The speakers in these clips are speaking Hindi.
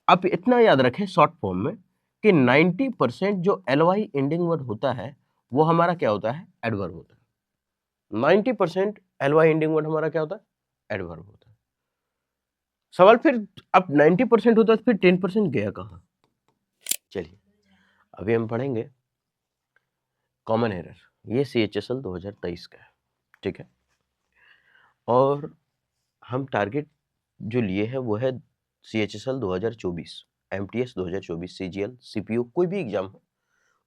आप इतना याद रखें शॉर्ट फॉर्म में कि 90% जो एलवाई एंडिंग वर्ड होता है वो हमारा क्या होता है, एडवर्ब होता है। 90% एलवाई एंडिंग वर्ड हमारा क्या होता है, एडवर्ब होता है। सवाल फिर अब 90% होता है तो फिर 10% गया कहाँ? चलिए अभी हम पढ़ेंगे कॉमन एरर, ये CHSL 2023 का है, ठीक है। और हम टारगेट जो लिए है वो है CHSL 2024, MTS 2024, CGL, CPU कोई भी एग्जाम हो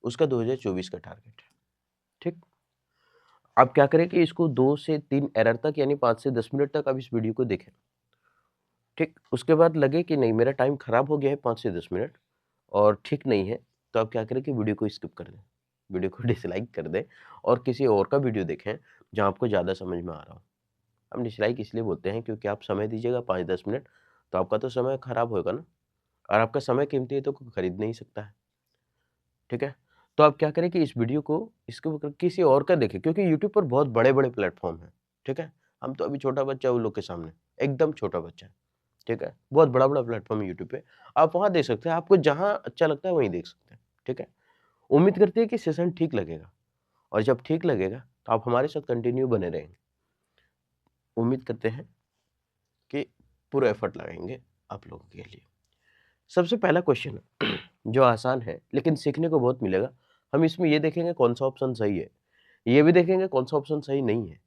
उसका 2024 का टारगेट है, ठीक। आप क्या करें कि इसको 2 से 3 एरर तक यानी 5 से 10 मिनट तक आप इस वीडियो को देखें, ठीक। उसके बाद लगे कि नहीं मेरा टाइम खराब हो गया है 5 से 10 मिनट और ठीक नहीं है, तो आप क्या करें कि वीडियो को स्किप कर दें, वीडियो को डिसलाइक कर दें और किसी और का वीडियो देखें जहाँ आपको ज़्यादा समझ में आ रहा हो। हम डिसलाइक इसलिए बोलते हैं क्योंकि आप समय दीजिएगा 5-10 मिनट तो आपका तो समय खराब होगा ना, और आपका समय कीमती है तो कोई खरीद नहीं सकता है, ठीक है। तो आप क्या करें कि इस वीडियो को इसके किसी और का देखें, क्योंकि यूट्यूब पर बहुत बड़े बड़े प्लेटफॉर्म हैं, ठीक है। हम तो अभी छोटा बच्चा उन लोग के सामने, एकदम छोटा बच्चा है, ठीक है। बहुत बड़ा बड़ा प्लेटफॉर्म है यूट्यूब पे, आप वहाँ देख सकते हैं, आपको जहाँ अच्छा लगता है वहीं देख सकते हैं, ठीक है। उम्मीद करते हैं कि सेशन ठीक लगेगा, और जब ठीक लगेगा तो आप हमारे साथ कंटिन्यू बने रहेंगे। उम्मीद करते हैं कि पूरा एफर्ट लगाएंगे आप लोगों के लिए। सबसे पहला क्वेश्चन जो आसान है लेकिन सीखने को बहुत मिलेगा, हम इसमें ये देखेंगे कौन सा ऑप्शन सही है, ये भी देखेंगे कौन सा ऑप्शन सही नहीं है,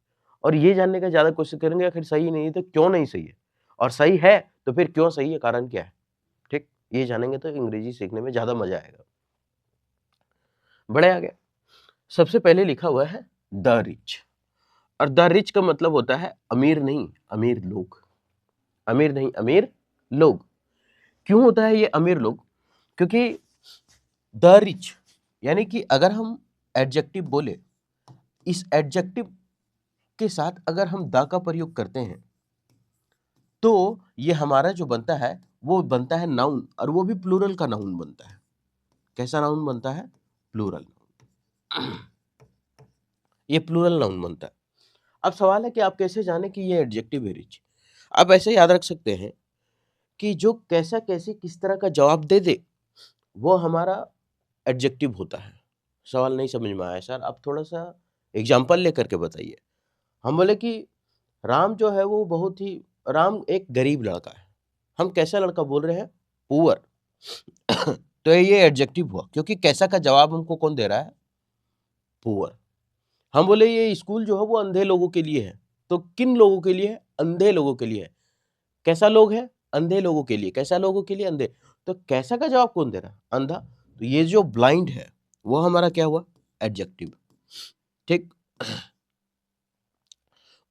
और ये जानने का ज्यादा कोशिश करेंगे आखिर सही नहीं है तो क्यों नहीं सही है, और सही है तो फिर क्यों सही है, कारण क्या है, ठीक। ये जानेंगे तो अंग्रेजी सीखने में ज्यादा मजा आएगा। बड़े आगे सबसे पहले लिखा हुआ है द रिच, और द रिच का मतलब होता है अमीर नहीं, अमीर लोग, अमीर नहीं अमीर लोग। क्यों होता है ये अमीर लोग, क्योंकि द रिच यानी कि अगर हम एडजेक्टिव बोले, इस एडजेक्टिव के साथ अगर हम द का प्रयोग करते हैं तो ये हमारा जो बनता है वो बनता है नाउन, और वो भी प्लूरल का नाउन बनता है। कैसा नाउन बनता है, प्लूरल, ये प्लूरल नाउन बनता है। अब सवाल है कि आप कैसे जाने कि ये एडजेक्टिव है रिच। आप ऐसे याद रख सकते हैं कि जो कैसा कैसे किस तरह का जवाब दे दे वो हमारा एडजेक्टिव होता है। सवाल नहीं समझ में आया सर, आप थोड़ा सा एग्जाम्पल लेकर के बताइए। हम बोले कि राम जो है वो बहुत ही, राम एक गरीब लड़का है, हम कैसा लड़का बोल रहे हैं, पुअर तो ये एडजेक्टिव हुआ, क्योंकि कैसा का जवाब हमको कौन दे रहा है, पुअर। हम बोले ये स्कूल जो है वो अंधे लोगों के लिए है, तो किन लोगों के लिए है, अंधे लोगों के लिए है। कैसा लोग है, अंधे लोगों के लिए, कैसा लोगों के लिए, अंधे। तो कैसा का जवाब कौन दे रहा है, अंधा। तो ये जो ब्लाइंड है वो हमारा क्या हुआ, एडजेक्टिव, ठीक।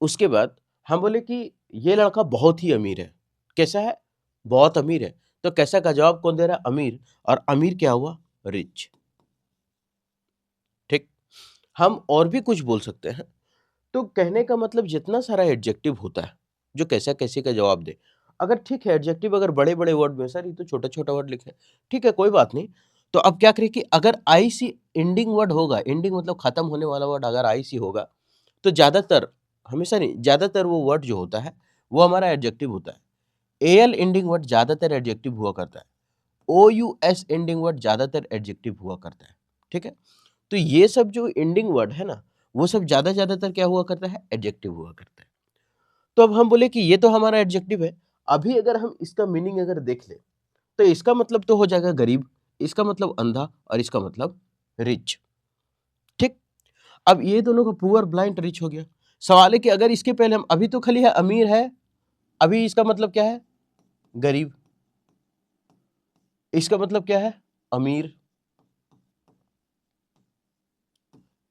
उसके बाद हम बोले कि ये लड़का बहुत ही अमीर है, कैसा है, बहुत अमीर है। तो कैसा का जवाब कौन दे रहा है, अमीर, और अमीर क्या हुआ, रिच, ठीक। हम और भी कुछ बोल सकते हैं। तो कहने का मतलब जितना सारा एडजेक्टिव होता है जो कैसा कैसे का जवाब दे, अगर ठीक है एडजेक्टिव अगर बड़े बड़े वर्ड में, सर ये तो छोटा छोटा वर्ड लिखे, ठीक है कोई बात नहीं। तो अब क्या करें कि अगर आई सी एंडिंग वर्ड होगा, एंडिंग मतलब खत्म होने वाला वर्ड अगर आई सी होगा, तो ज्यादातर, हमेशा नहीं, ज्यादातर वो वर्ड जो होता है वो हमारा एडजेक्टिव होता है। एल एंडिंग वर्ड ज्यादातर एडजेक्टिव हुआ करता है, ओ यू एस एंडिंग वर्ड ज्यादातर एडजेक्टिव हुआ करता है, ठीक है। तो ये सब जो एंडिंग वर्ड है ना, वो सब ज्यादातर क्या हुआ करता है, एडजेक्टिव हुआ करता है। तो अब हम बोले कि ये तो हमारा एडजेक्टिव है, अभी अगर हम इसका मीनिंग अगर देख ले तो इसका मतलब तो हो जाएगा गरीब, इसका मतलब अंधा, और इसका मतलब रिच, ठीक। अब ये दोनों का पुअर, ब्लाइंड, रिच हो गया। सवाल है कि अगर इसके पहले हम, अभी तो खाली है अमीर है, अभी इसका मतलब क्या है, गरीब, इसका मतलब क्या है, अमीर,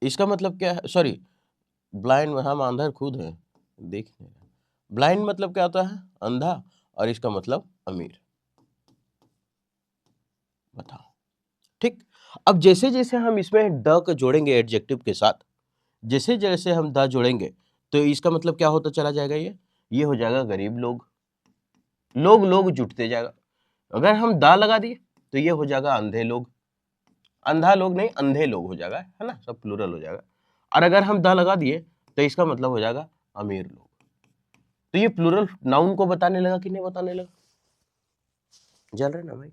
इसका मतलब क्या है, सॉरी ब्लाइंड, हम अंधा खुद है, देख नहीं रहे। ब्लाइंड मतलब क्या होता है, अंधा, और इसका मतलब अमीर, बताओ, ठीक। अब जैसे जैसे हम इसमें द को जोड़ेंगे एडजेक्टिव के साथ, जैसे जैसे हम द जोड़ेंगे तो इसका मतलब क्या होता चला जाएगा, ये हो जाएगा गरीब लोग, लोग लोग जुटते जाएगा। अगर हम द लगा दिए तो ये हो जाएगा अंधे लोग, अंधा लोग नहीं अंधे लोग हो जाएगा, है ना, सब प्लूरल हो जाएगा। और अगर हम द लगा दिए तो इसका मतलब हो जाएगा अमीर लोग। तो ये प्लूरल नाउन को बताने लगा कि नहीं बताने लगा, जल रहा है ना भाई,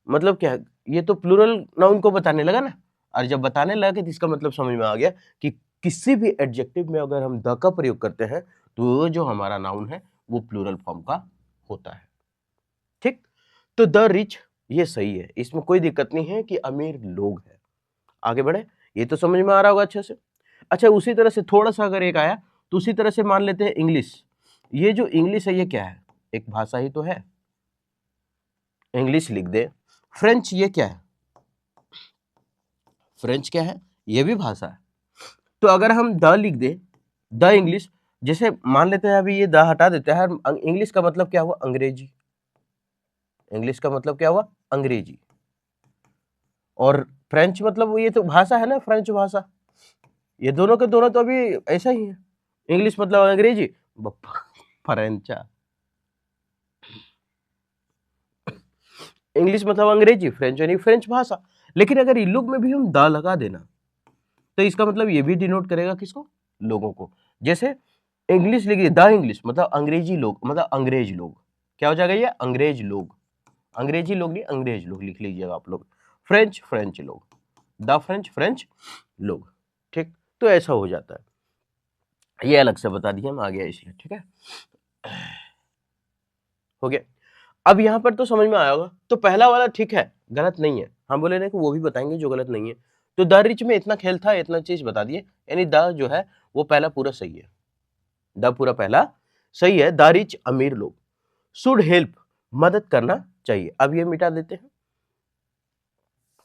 मतलब क्या है? ये तो प्लूरल नाउन को बताने लगा ना, और जब बताने लगा तो इसका मतलब समझ में आ गया कि किसी भी एडजेक्टिव में अगर हम द का प्रयोग करते हैं तो जो हमारा नाउन है वो प्लूरल फॉर्म का होता है। ठीक, तो द रिच ये सही है, इसमें कोई दिक्कत नहीं है कि अमीर लोग हैं। आगे बढ़े, ये तो समझ में आ रहा होगा अच्छे से। अच्छा, उसी तरह से थोड़ा सा अगर एक आया तो उसी तरह से मान लेते हैं इंग्लिश। ये जो इंग्लिश है ये क्या है? एक भाषा ही तो है, इंग्लिश लिख दे। फ्रेंच ये क्या है? फ्रेंच क्या है? ये भी भाषा है। तो अगर हम द लिख दे, द इंग्लिश, जैसे मान लेते हैं अभी ये द हटा देते हैं, इंग्लिश का मतलब क्या हुआ? अंग्रेजी। इंग्लिश का मतलब क्या हुआ? अंग्रेजी। और फ्रेंच मतलब ये तो भाषा है ना, फ्रेंच भाषा। ये दोनों के दोनों तो अभी ऐसा ही है। इंग्लिश मतलब अंग्रेजी, फ्रेंचा। इंग्लिश मतलब अंग्रेजी, फ्रेंच यानी फ्रेंच भाषा। लेकिन अगर इन लोग में भी हम द लगा देना तो इसका मतलब ये भी डिनोट करेगा किसको? लोगों को। जैसे इंग्लिश लिखिए, द इंग्लिश मतलब अंग्रेजी लोग, मतलब अंग्रेज लोग। क्या हो जाएगा ये? अंग्रेज लोग। अंग्रेजी लोग नहीं, अंग्रेज लोग लिख लीजिएगा आप लोग। फ्रेंच, फ्रेंच लोग। द फ्रेंच, फ्रेंच लोग। ठीक, तो ऐसा हो जाता है। ये अलग से बता दिया, हम आ गया इसलिए। ठीक है, हो गया। अब यहां पर तो समझ में आया होगा। तो पहला वाला ठीक है, गलत नहीं है। हम बोले ना कि वो भी बताएंगे जो गलत नहीं है। तो द रिच में इतना खेल था, इतना चीज बता दिए, यानी द जो है वो पहला पूरा सही है। द पूरा पहला सही है। द रिच अमीर लोग, शुड हेल्प मदद करना चाहिए। अब ये मिटा देते हैं,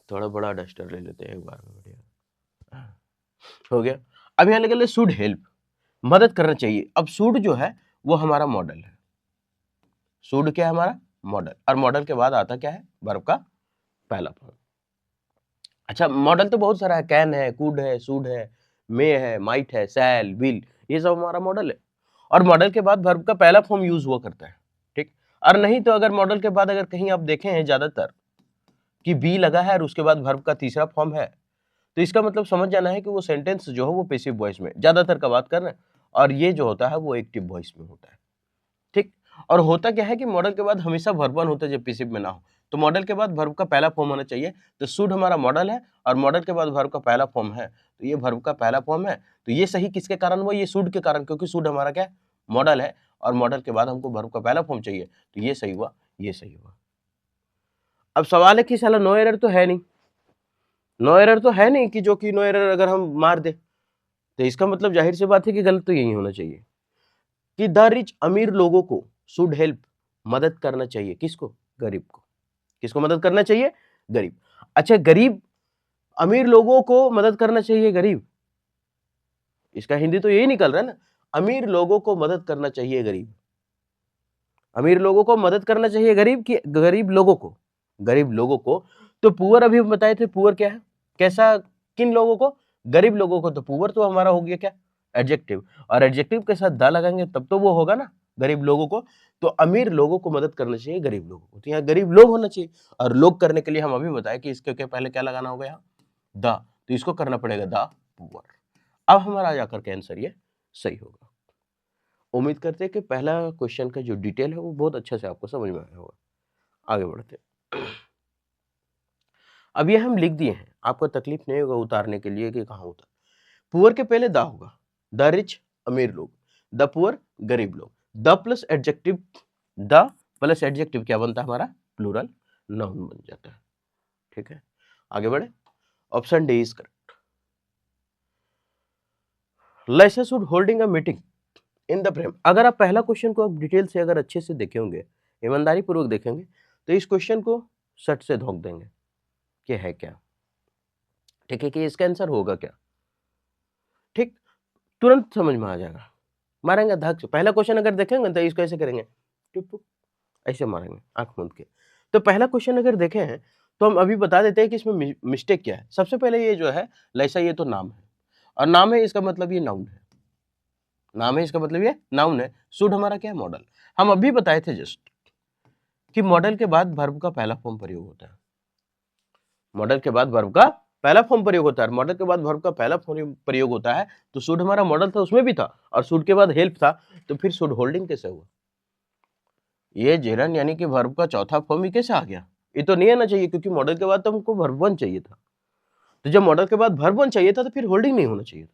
थोड़ा बड़ा डस्टर ले लेते हैं एक बार में, बढ़िया हो गया। अब यहां लगे शुड हेल्प, मदद करना चाहिए। अब शुड जो है वो हमारा मॉडल है। शुड क्या है? हमारा मॉडल। और मॉडल के बाद आता क्या है? वर्ब का पहला फॉर्म। अच्छा, मॉडल तो बहुत सारा है, कैन है, कुड है, शुड है, मे है, माइट है, शैल, विल, ये सब हमारा मॉडल है। और मॉडल के बाद वर्ब का पहला फॉर्म यूज हुआ करता है। ठीक, और नहीं तो अगर मॉडल के बाद अगर कहीं आप देखें हैं ज्यादातर कि बी लगा है और उसके बाद वर्ब का तीसरा फॉर्म है, तो इसका मतलब समझ जाना है कि वो सेंटेंस जो है वो पैसिव वॉइस में ज्यादातर का बात कर रहे हैं, और ये जो होता है वो एक्टिव वॉइस में होता है। ठीक, और होता क्या है कि मॉडल के बाद हमेशा वर्ब वन होता है जब पैसिव में ना हो। तो मॉडल के बाद वर्ब का पहला फॉर्म होना चाहिए। तो शुड हमारा मॉडल है और मॉडल के बाद वर्ब का पहला फॉर्म है, तो ये वर्ब का पहला फॉर्म है। तो ये सही किसके कारण हुआ? ये शुड के कारण, क्योंकि शुड हमारा क्या है? मॉडल है, और मॉडल के बाद हमको वर्ब का पहला फॉर्म चाहिए, तो ये सही हुआ, ये सही हुआ। अब सवाल है कि साला नो एरर तो है नहीं, नो एरर तो है नहीं कि जो कि नो एरर अगर हम मार दे तो इसका मतलब जाहिर सी बात है कि गलत तो यही होना चाहिए कि द रिच अमीर लोगों को शुड हेल्प मदद करना चाहिए। किसको? गरीब को। किसको मदद करना चाहिए? गरीब। अच्छा, गरीब अमीर लोगों को मदद करना चाहिए, गरीब, इसका हिंदी तो यही निकल रहा है ना, अमीर लोगों को मदद करना चाहिए गरीब। अमीर लोगों को मदद करना चाहिए गरीब की गरीब लोगों को? गरीब लोगों को। तो पुअर अभी हम बताए थे, पुअर क्या है? कैसा? किन लोगों को? गरीब लोगों को। तो पुअर तो हमारा हो गया क्या? एडजेक्टिव। और एडजेक्टिव के साथ दा लगाएंगे तब तो वो होगा ना, गरीब लोगों को। तो अमीर लोगों को मदद करना चाहिए गरीब लोगों को, तो यहाँ गरीब लोग होना चाहिए। और लोग करने के लिए हम अभी बताए कि इसके के पहले क्या लगाना होगा? यहाँ दा, तो इसको करना पड़ेगा दा पुअर। अब हमारा जाकर के आंसर ये सही होगा। उम्मीद करते हैं कि पहला क्वेश्चन का जो डिटेल है वो बहुत अच्छे से आपको समझ में आया होगा। आगे बढ़ते हैं। अब ये हम लिख दिए हैं, आपको तकलीफ नहीं होगा उतारने के लिए कि कहाँ होता है। पुअर के पहले दा होगा, द रिच अमीर लोग, द पुअर गरीब लोग, the plus adjective, the plus adjective क्या बनता है? हमारा प्लूरल नाउन बन जाता है। ठीक है, आगे बढ़े। Option D is correct. Lisa should holding a meeting in the frame. अगर आप पहला क्वेश्चन को आप डिटेल से अगर अच्छे से देखे होंगे, ईमानदारी पूर्वक देखेंगे, तो इस क्वेश्चन को सट से धोख देंगे कि है क्या। ठीक है, कि इसका आंसर होगा क्या। ठीक, तुरंत समझ में आ जाएगा, मारेंगे धक से। पहला क्वेश्चन अगर देखेंगे तो इसको ऐसे करेंगे, टुप ऐसे मारेंगे आंख मूंद के। तो पहला क्वेश्चन अगर देखे हैं तो हम अभी बता देते हैं कि इसमें मिस्टेक क्या है। सबसे पहले ये जो है लैसा, ये तो नाम है, और नाम है इसका मतलब ये नाउन है। नाम है इसका मतलब ये नाउन है। शुड हमारा क्या है? मॉडल। हम अभी बताए थे जस्ट कि मॉडल के बाद वर्ब का पहला फॉर्म प्रयोग होता है। मॉडल के बाद वर्ब का पहला फॉर्म प्रयोग होता है, मॉडल के बाद वर्ब का पहला फॉर्म प्रयोग होता है। तो शुड हमारा मॉडल था, उसमें भी था, और शुड के बाद हेल्प था, तो फिर शुड होल्डिंग कैसे हुआ? ये जेरन यानी कि वर्ब का चौथा फॉर्म ही कैसे आ गया? ये तो नहीं आना चाहिए, क्योंकि मॉडल के बाद तो हमको वर्ब वन चाहिए था। तो जब मॉडल के बाद वर्ब वन चाहिए था तो फिर होल्डिंग नहीं होना चाहिए था,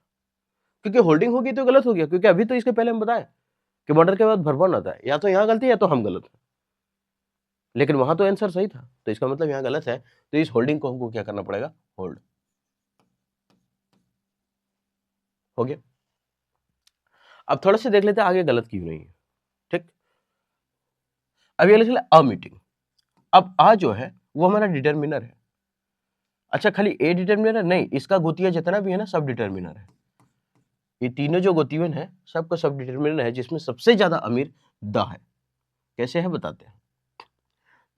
क्योंकि होल्डिंग होगी तो गलत हो गया, क्योंकि अभी तो इसके पहले हम बताए कि मॉडल के बाद वर्ब वन आता है। या तो यहाँ गलती है या तो हम गलत है, लेकिन वहां तो आंसर सही था, तो इसका मतलब यहाँ गलत है। तो इस होल्डिंग को हमको क्या करना पड़ेगा? होल्ड। हो गया। अब थोड़ा सा देख लेते हैं आगे गलत क्यों नहीं है। ठीक, अब ये लिख ले अ मीटिंग। अब आ जो है वो हमारा डिटर्मिनर है। अच्छा, खाली ए डिटर्मिनर नहीं, इसका गोतिया जितना भी है ना सब डिटर्मिनर है। ये तीनों जो गोतिवन है सबका सब डिटर्मिनर है, जिसमें सबसे ज्यादा अमीर द है। कैसे है बताते हैं।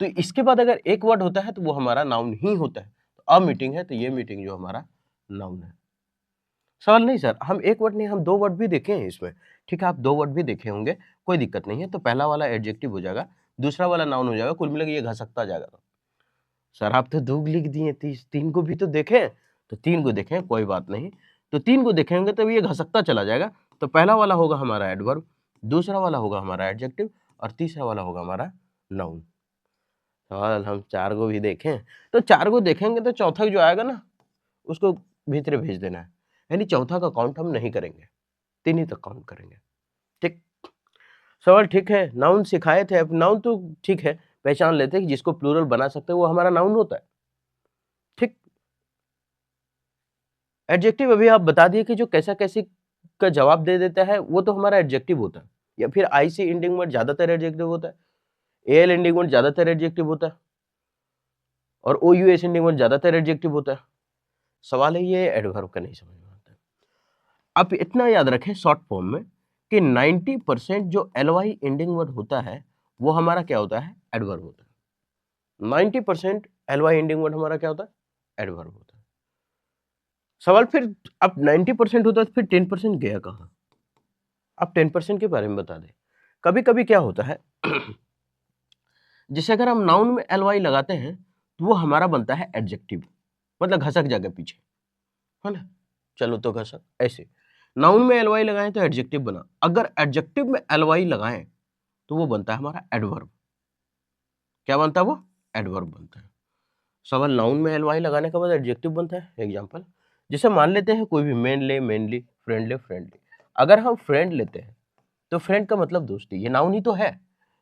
तो इसके बाद अगर एक वर्ड होता है तो वो हमारा नाउन ही होता है। तो अ मीटिंग है तो ये मीटिंग जो हमारा नाउन है। सवाल नहीं सर, हम एक वर्ड नहीं, हम दो वर्ड भी देखे हैं इसमें। ठीक है, आप दो वर्ड भी देखे होंगे, कोई दिक्कत नहीं है। तो पहला वाला एडजेक्टिव हो जाएगा, दूसरा वाला नाउन हो जाएगा, कुल मिलाकर ये घसकता जाएगा। तो सर आप तो दो लिख दिए, तीन को भी तो देखें। तो तीन को देखें, कोई बात नहीं। तो तीन को देखेंगे तो ये घसकता चला जाएगा। तो पहला वाला होगा हमारा एडवर्ब, दूसरा वाला होगा हमारा एडजेक्टिव, और तीसरा वाला होगा हमारा नाउन। सवाल हम चार को भी देखें, तो चार को देखेंगे तो चौथा जो आएगा ना उसको भीतर भेज देना है, यानी चौथा का काउंट हम नहीं करेंगे, तीन ही तक काउंट करेंगे। ठीक, सवाल ठीक है। नाउन सिखाए थे, अब नाउन तो ठीक है, पहचान लेते हैं कि जिसको प्लूरल बना सकते हैं वो हमारा नाउन होता है। ठीक, एडजेक्टिव अभी आप बता दिए कि जो कैसा कैसी का जवाब दे देता है वो तो हमारा एडजेक्टिव होता है, या फिर आई सी एंडिंग वर्ड ज्यादातर एडजेक्टिव होता है, एल एंडिंग वर्ड ज्यादातर एडजेक्टिव होता है, और ओ यू एस एंडिंग वर्ड ज्यादातर एडजेक्टिव होता है। सवाल है ये एडवर्ब का नहीं समझ में आता है। आप इतना याद रखें शॉर्ट फॉर्म में कि 90% जो एल वाई एंडिंग वर्ड होता है वो हमारा क्या होता है? एडवर्ब होता है। 90% एल वाई एंडिंग वर्ड हमारा क्या होता है? एडवर्ब होता है। सवाल फिर अब 90% होता है तो फिर 10% गया कहाँ? आप 10% के बारे में बता दें। कभी कभी क्या होता है जैसे अगर हम नाउन में एल वाई लगाते हैं तो वो हमारा बनता है एडजेक्टिव, मतलब घसक जाएगा पीछे, है ना। चलो तो घसक ऐसे नाउन में एल वाई लगाएं तो एडजेक्टिव बना, अगर एडजेक्टिव में एल वाई लगाएं तो वो बनता है हमारा एडवर्ब। क्या बनता है वो? एडवर्ब बनता है। सवाल नाउन में एल वाई लगाने के बाद एडजेक्टिव बनता है। एग्जांपल जैसे मान लेते हैं कोई भी मेन ले, मेनली, फ्रेंडली, फ्रेंडली। अगर हम फ्रेंड लेते हैं तो फ्रेंड का मतलब दोस्ती, ये नाउन ही तो है,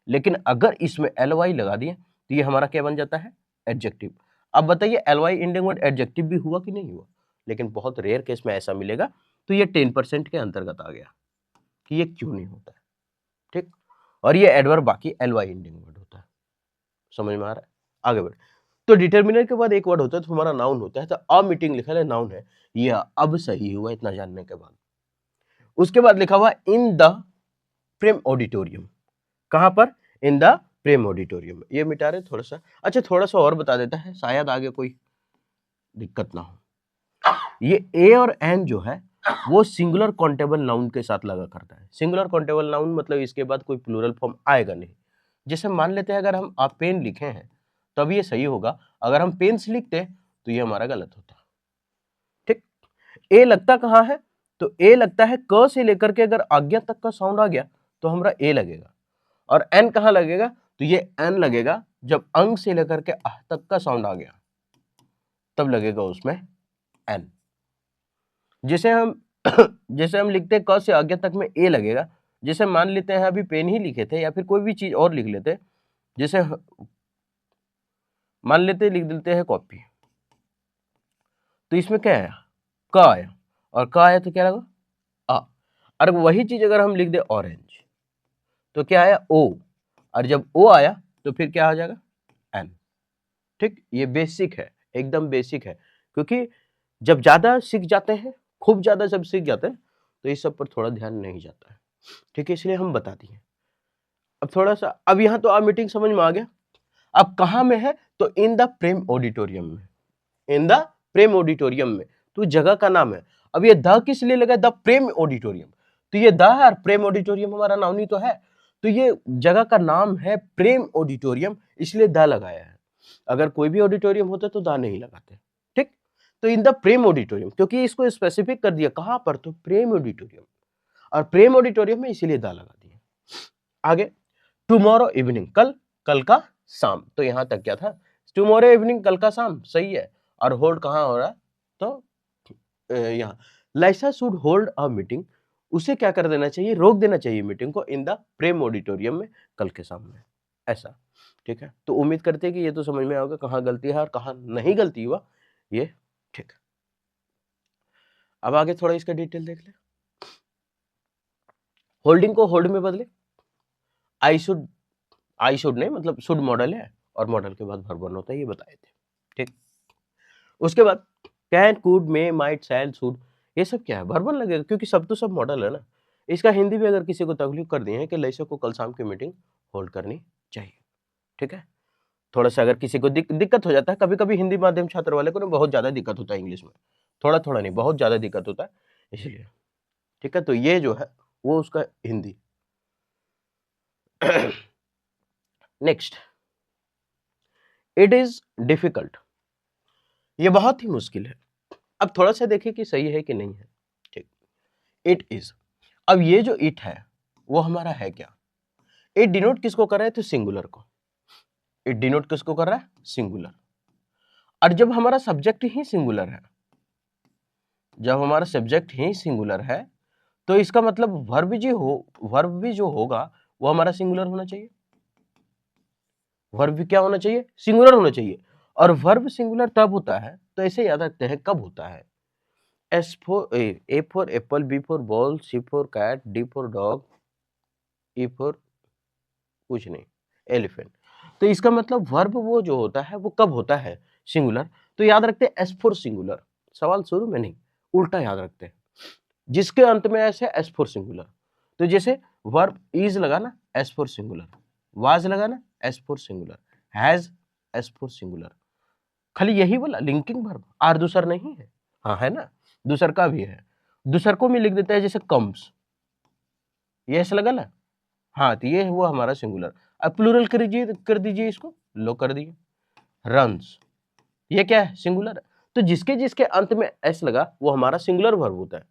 लेकिन अगर इसमें एल वाई लगा दिए तो ये हमारा क्या बन जाता है? एडजेक्टिव। अब बताइए L Y ending word adjective भी हुआ कि नहीं हुआ? लेकिन बहुत रेयर केस में ऐसा मिलेगा। तो ये 10% के अंतर्गत आ गया कि ये क्यों नहीं होता है। ठीक, और ये एडवर्ब बाकी एल वाई एंडिंग वर्ड होता है। समझ में आ रहा है? आगे बढ़। तो डिटर्मिनर के बाद एक वर्ड होता है तो हमारा नाउन होता है। तो अ मीटिंग लिखा है नाउन है, ये अब सही हुआ इतना जानने के बाद। उसके बाद लिखा हुआ इन द प्रेम ऑडिटोरियम। कहां पर? In the Prem auditorium. ये मिटा रहे थोड़ा सा। अच्छा, थोड़ा सा और बता देता है, शायद आगे कोई दिक्कत ना हो। ये ए और एन जो है वो सिंगुलर काउंटेबल नाउन के साथ लगा करता है। सिंगुलर काउंटेबल नाउन मतलब इसके बाद कोई प्लूरल फॉर्म आएगा नहीं। जैसे मान लेते हैं अगर हम आप पेन लिखे हैं तब ये सही होगा, अगर हम पेन्स लिखते तो ये हमारा गलत होता। ठीक, ए लगता कहाँ है? तो ए लगता है क से लेकर के, अगर आज्ञा तक का साउंड आ गया तो हमारा ए लगेगा। और एन कहाँ लगेगा? तो ये एन लगेगा जब अंग से लेकर के आह तक का साउंड आ गया, तब लगेगा उसमें एन। जैसे हम जैसे हम लिखते हैं क से आज्ञा तक में ए लगेगा। जैसे मान लेते हैं अभी पेन ही लिखे थे या फिर कोई भी चीज और लिख लेते, जैसे मान लेते लिख देते हैं कॉपी, तो इसमें क्या आया? क आया, और क आया तो क्या लगा? आ। और वही चीज अगर हम लिख दे ऑरेंज तो क्या आया? ओ, और जब ओ आया तो फिर क्या आ जाएगा? एन। ठीक, ये बेसिक है, एकदम बेसिक है, क्योंकि जब ज्यादा सीख जाते हैं, खूब ज्यादा जब सीख जाते हैं तो इस सब पर थोड़ा ध्यान नहीं जाता है। ठीक है, इसलिए हम बता दिए। अब थोड़ा सा, अब यहाँ तो आप मीटिंग समझ में आ गया। अब कहाँ में है? तो इन द प्रेम ऑडिटोरियम में। इन द प्रेम ऑडिटोरियम में, तो जगह का नाम है। अब ये द किस लिए लगा? The Prem auditorium. तो ये द है और प्रेम ऑडिटोरियम हमारा नाम ही तो है, तो ये जगह का नाम है प्रेम ऑडिटोरियम, इसलिए द लगाया है। अगर कोई भी ऑडिटोरियम होता तो द नहीं लगाते। ठीक, तो इन द प्रेम ऑडिटोरियम, क्योंकि इसको स्पेसिफिक कर दिया कहां पर? तो प्रेम ऑडिटोरियम, और प्रेम ऑडिटोरियम में इसीलिए द लगा दिया। आगे, टुमारो इवनिंग, कल का शाम। तो यहां तक क्या था, टुमारो इवनिंग, कल का शाम, सही है। और होल्ड कहाँ हो रहा है, तो यहाँ लाइसा शुड होल्ड अ मीटिंग, उसे क्या कर देना चाहिए, रोक देना चाहिए मीटिंग को इन द प्रेम ऑडिटोरियम में, कल के सामने, ऐसा। ठीक है, तो उम्मीद करते हैं कि ये तो समझ में आएगा कहाँ गलती है और कहाँ नहीं गलती हुआ ये। ठीक है, अब आगे थोड़ा इसका डिटेल देख ले। होल्डिंग को होल्ड में बदले, आई शुड नहीं, मतलब शुड मॉडल है और मॉडल के बाद वर्ब वन होता है, ये बताए थे। ठीक, उसके बाद can, could, may, might, shall, should, ये सब क्या है, वर्ब वन लगेगा क्योंकि सब तो सब मॉडल है ना। इसका हिंदी भी अगर किसी को तकलीफ कर दी है कि लैसे को कल शाम की मीटिंग होल्ड करनी चाहिए। ठीक है, थोड़ा सा अगर किसी को दिक्कत हो जाता है, कभी कभी हिंदी माध्यम छात्र वाले को ना बहुत ज्यादा दिक्कत होता है इंग्लिश में, थोड़ा थोड़ा नहीं, बहुत ज्यादा दिक्कत होता है इसलिए। ठीक है, तो ये जो है वो उसका Hindi. Next, it is difficult, ये बहुत ही मुश्किल है। अब थोड़ा सा देखिए कि सही है कि नहीं है। ठीक, इट इज, अब ये जो इट है वो हमारा है क्या, इट डिनोट किसको कर रहा है, तो सिंगुलर को। इट डिनोट किसको कर रहा है, सिंगुलर। और जब हमारा सब्जेक्ट ही सिंगुलर है, जब हमारा सब्जेक्ट ही सिंगुलर है, तो इसका मतलब वर्ब भी जो होगा वो हमारा सिंगुलर होना चाहिए। वर्ब भी क्या होना चाहिए, सिंगुलर होना चाहिए। और वर्ब सिंगुलर तब होता है, तो ऐसे याद रखते हैं कब होता है, A for apple, B for ball, C for cat, D for dog, E for कुछ नहीं, एलिफेंट। तो इसका मतलब वर्ब वो जो होता है वो कब होता है, सिंगुलर। तो याद रखते हैं एस फॉर सिंगुलर, सवाल शुरू में नहीं, उल्टा याद रखते हैं, जिसके अंत में एस है एस फॉर सिंगुलर। तो जैसे वर्ब इज लगा ना, एस फॉर सिंगुलर, वाज लगा ना, S for singular, has, S for singular. खाली यही बोला लिंकिंग वर्ब, आर दूसर नहीं है। हाँ है ना, दूसर का भी है, दूसर को भी लिख देते हैं, जैसे कम्स, ये ऐसा लगा ना, हाँ तो ये वो हमारा सिंगुलर। अब प्लूरल कर दीजिए इसको, लो कर दिए, रन्स, ये क्या है, सिंगुलर है। तो जिसके जिसके अंत में एस लगा वो हमारा सिंगुलर वर्ब होता है।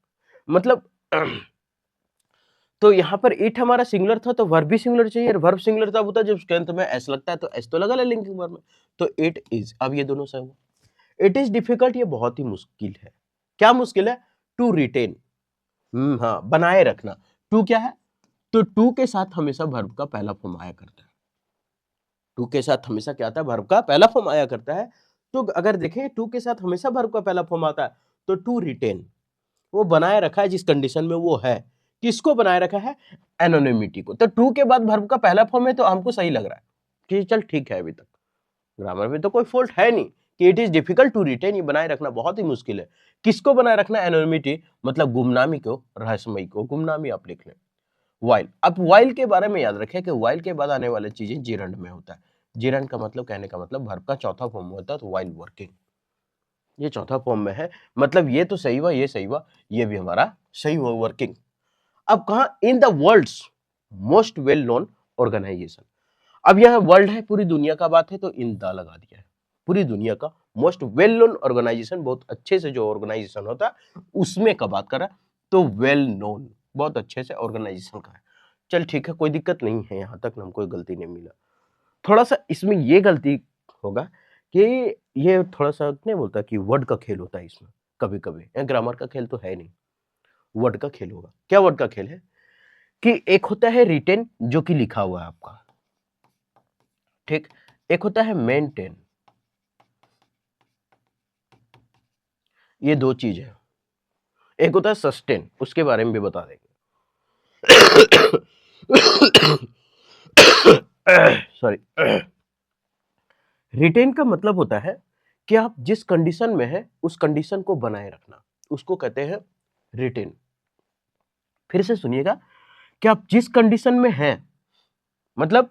मतलब तो यहाँ पर इट हमारा सिंगुलर था, तो वर्ब भी सिंगुलर चाहिए। वर्ब सिंगुलर तब होता है जब उसके अंत में एस लगता है, तो एस तो लगा ले लिंकिंग वर्ब में, तो इट इज। अब ये दोनों सही हुआ। इट इज डिफिकल्ट, ये बहुत ही मुश्किल है। क्या मुश्किल है, टू रिटेन, हाँ बनाए रखना। टू क्या है, तो टू के साथ हमेशा वर्ब का पहला फॉर्म आया करता है। टू के साथ हमेशा क्या आता है, वर्ब का पहला फॉर्म आया करता है। तो अगर देखें टू के साथ हमेशा वर्ब का पहला फॉर्म आता है, तो टू रिटेन, वो बनाए रखा है जिस कंडीशन में वो है। किसको बनाए रखा है, एनोनिमिटी को। तो टू के बाद वर्ब का पहला फॉर्म है, तो हमको सही लग रहा है कि चल ठीक है, अभी तक ग्रामर में तो कोई फॉल्ट है नहीं कि it is difficult to retain, ये बनाए रखना बहुत ही मुश्किल है। किसको बनाए रखना, एनोनिमिटी, मतलब गुमनामी को, रहस्यमयी को, गुमनामी आप लिख लें। वाइल, अब वाइल के बारे में याद रखें कि वाइल के बाद आने वाली चीजें जिरंड में होता है। जिरंड का मतलब, कहने का मतलब वर्ब का चौथा फॉर्म होता है, तो वाइल वर्किंग, ये चौथा फॉर्म में है। मतलब ये तो सही हुआ, ये सही हुआ, ये भी हमारा सही हुआ, वर्किंग। अब कहा, in the world's most well known organisation. अब यह वर्ल्ड है, पूरी दुनिया का बात है, तो इन द लगा दिया है। पूरी दुनिया का मोस्ट वेल नोन ऑर्गेनाइजेशन, बहुत अच्छे से जो ऑर्गेनाइजेशन होता है उसमें का बात कर रहा है, तो वेल नोन, बहुत अच्छे से ऑर्गेनाइजेशन का है। चल ठीक है, कोई दिक्कत नहीं है, यहां तक हमको गलती नहीं मिला। थोड़ा सा इसमें ये गलती होगा कि ये थोड़ा सा नहीं बोलता कि वर्ड का खेल होता है इसमें, कभी कभी ग्रामर का खेल तो है नहीं, वर्ड का खेल होगा। क्या वर्ड का खेल है कि एक होता है रिटेन, जो कि लिखा हुआ है आपका, ठीक, एक होता है मेंटेन, ये दो चीज है। एक होता है सस्टेन, उसके बारे में भी बता देंगे। सॉरी। रिटेन का मतलब होता है कि आप जिस कंडीशन में है उस कंडीशन को बनाए रखना, उसको कहते हैं रिटेन। फिर से सुनिएगा कि आप जिस कंडीशन में हैं, मतलब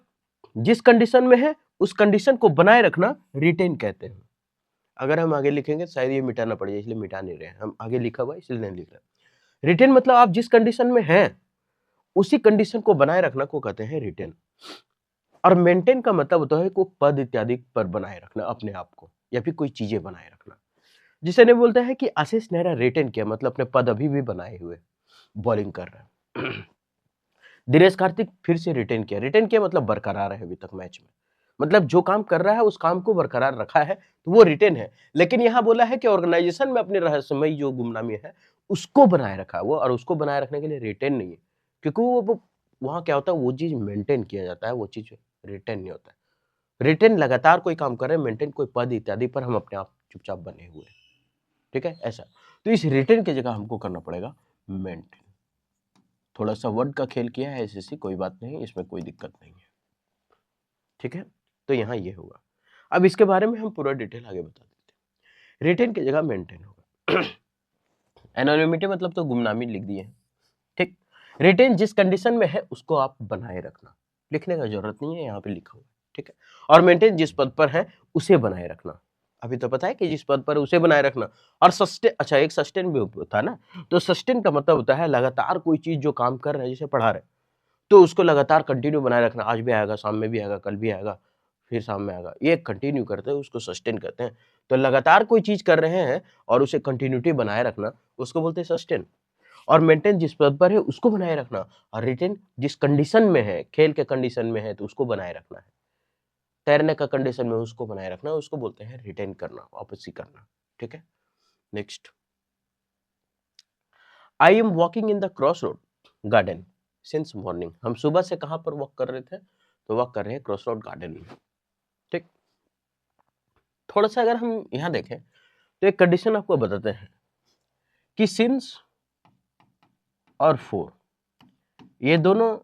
जिस कंडीशन में है उस कंडीशन को बनाए रखना रिटेन कहते हैं। अगर हम आगे लिखेंगे शायद ये मिटाना पड़ जाए, इसलिए मिटा नहीं रहे हैं हम, आगे लिखा हुआ है इसलिए नहीं लिख रहे। रिटेन मतलब आप जिस कंडीशन में हैं उसी कंडीशन को बनाए रखना को कहते हैं रिटेन। और मेंटेन का मतलब होता है कोई पद इत्यादि पर बनाए रखना अपने आप को, या फिर कोई चीजें बनाए रखना। जिसे ने बोलता है कि आशीष नेहरा रिटेन किया, मतलब अपने पद अभी भी बनाए हुए बॉलिंग कर रहा है। दिनेश कार्तिक फिर से रिटेन किया। रिटेन किया मतलब बरकरार है अभी तक मैच में, मतलब जो काम कर रहा है उस काम को बरकरार रखा है तो वो रिटेन है। लेकिन यहाँ बोला है कि ऑर्गेनाइजेशन में अपने रहस्यमयी जो गुमनामी है उसको बनाए रखा है वो, और उसको बनाए रखने के लिए रिटेन नहीं है, क्योंकि वो वहां क्या होता है वो चीज मेंटेन किया जाता है, वो चीज रिटेन नहीं होता है। रिटेन लगातार कोई काम कर रहे हैं, मेंटेन कोई पद इत्यादि पर हम अपने आप चुपचाप बने हुए हैं, ठीक है ऐसा। तो इस रिटेन की जगह हमको करना पड़ेगा मेंटेन। थोड़ा सा वर्ड का खेल किया है एसएससी, कोई बात नहीं, इसमें कोई दिक्कत नहीं है, ठीक है। तो यहाँ ये होगा। अब इसके बारे में हम पूरा डिटेल आगे बता देते हैं। रिटेन की जगह मेंटेन होगा। एनोनिमिटी मतलब तो गुमनामी लिख दिए हैं, ठीक। रिटेन जिस कंडीशन में है उसको आप बनाए रखना, लिखने का जरूरत नहीं है, यहाँ पे लिखा हुआ है, ठीक है। और मेंटेन जिस पद पर है उसे बनाए रखना, अभी तो पता है कि जिस पद पर उसे बनाए रखना। और सस्टेन, अच्छा एक सस्टेन भी होता है ना, तो सस्टेन का मतलब होता है लगातार कोई चीज जो काम कर रहे हैं, जैसे पढ़ा रहे तो उसको लगातार कंटिन्यू बनाए रखना, आज भी आएगा, शाम में भी आएगा, कल भी आएगा, फिर शाम में आएगा, ये कंटिन्यू करते हैं उसको सस्टेन कहते हैं। तो लगातार कोई चीज कर रहे हैं और उसे कंटिन्यूटी बनाए रखना उसको बोलते हैं सस्टेन। और मेंटेन जिस पद पर है उसको बनाए रखना, और रिटेन जिस कंडीशन में है, खेल के कंडीशन में है तो उसको बनाए रखना है, तैरने का कंडीशन में उसको बनाए रखना, उसको बोलते हैं रिटेन करना, वापसी करना, ठीक है। Next, I am walking in the cross road garden since morning. हम सुबह से कहां पर वॉक कर रहे थे, तो वॉक कर रहे हैं क्रॉस रोड गार्डन में, ठीक। थोड़ा सा अगर हम यहां देखें तो एक कंडीशन आपको बताते हैं कि सिंस और फोर ये दोनों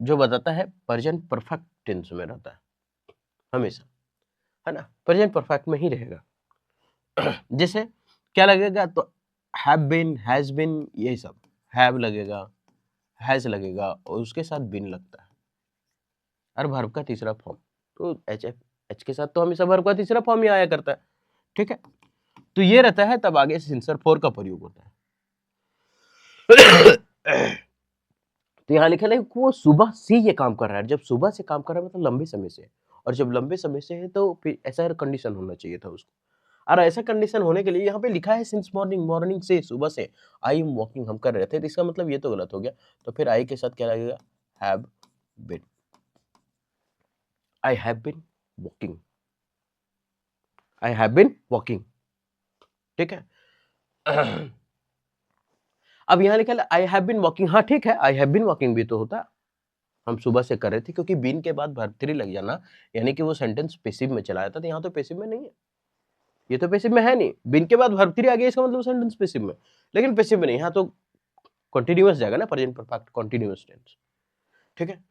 जो बताता है प्रेजेंट परफेक्ट टेंस में रहता है हमेशा, है ना, प्रेजेंट परफेक्ट में ही रहेगा। जैसे क्या लगेगा, तो हैव बीन, हैज बीन, यही सब, हैव लगेगा, हैज लगेगा और उसके साथ बीन लगता है, और वर्ब का तीसरा फॉर्म, तो एच के साथ तो हमेशा वर्ब का तीसरा फॉर्म ही आया करता है, ठीक है। तो ये रहता है, तब आगे सिंसर फोर का प्रयोग होता है। तो यहाँ लिखा है कि वो सुबह से ये काम कर रहा है, जब सुबह से काम कर रहा है मतलब लंबे समय से, और जब लंबे समय से है तो फिर ऐसा कंडीशन होना चाहिए था उसको, और ऐसा कंडीशन होने के लिए यहाँ पे लिखा है सिंस मॉर्निंग, मॉर्निंग से, सुबह से आई एम वॉकिंग हम कर रहे थे, तो इसका मतलब ये तो गलत हो गया। तो फिर आई के साथ क्या लगेगा, have been, I have been walking, I have been walking, ठीक है। अब यहाँ लिखा है आई हैव बीन वॉकिंग, हाँ ठीक है, आई हैव बीन वॉकिंग भी तो होता, हम सुबह से कर रहे थे, क्योंकि बीन के बाद वर्ब थ्री लग जाना यानी कि वो सेंटेंस पैसिव में चला जाता, तो यहाँ तो पैसिव में नहीं है, ये तो पैसिव में है नहीं, बीन के बाद वर्ब थ्री आ गया इसका मतलब सेंटेंस पैसिव में, लेकिन पैसिव में नहीं, यहाँ तो कंटीन्यूअस जाएगा ना, प्रेजेंट परफेक्ट कंटीन्यूअस टेंस, ठीक है।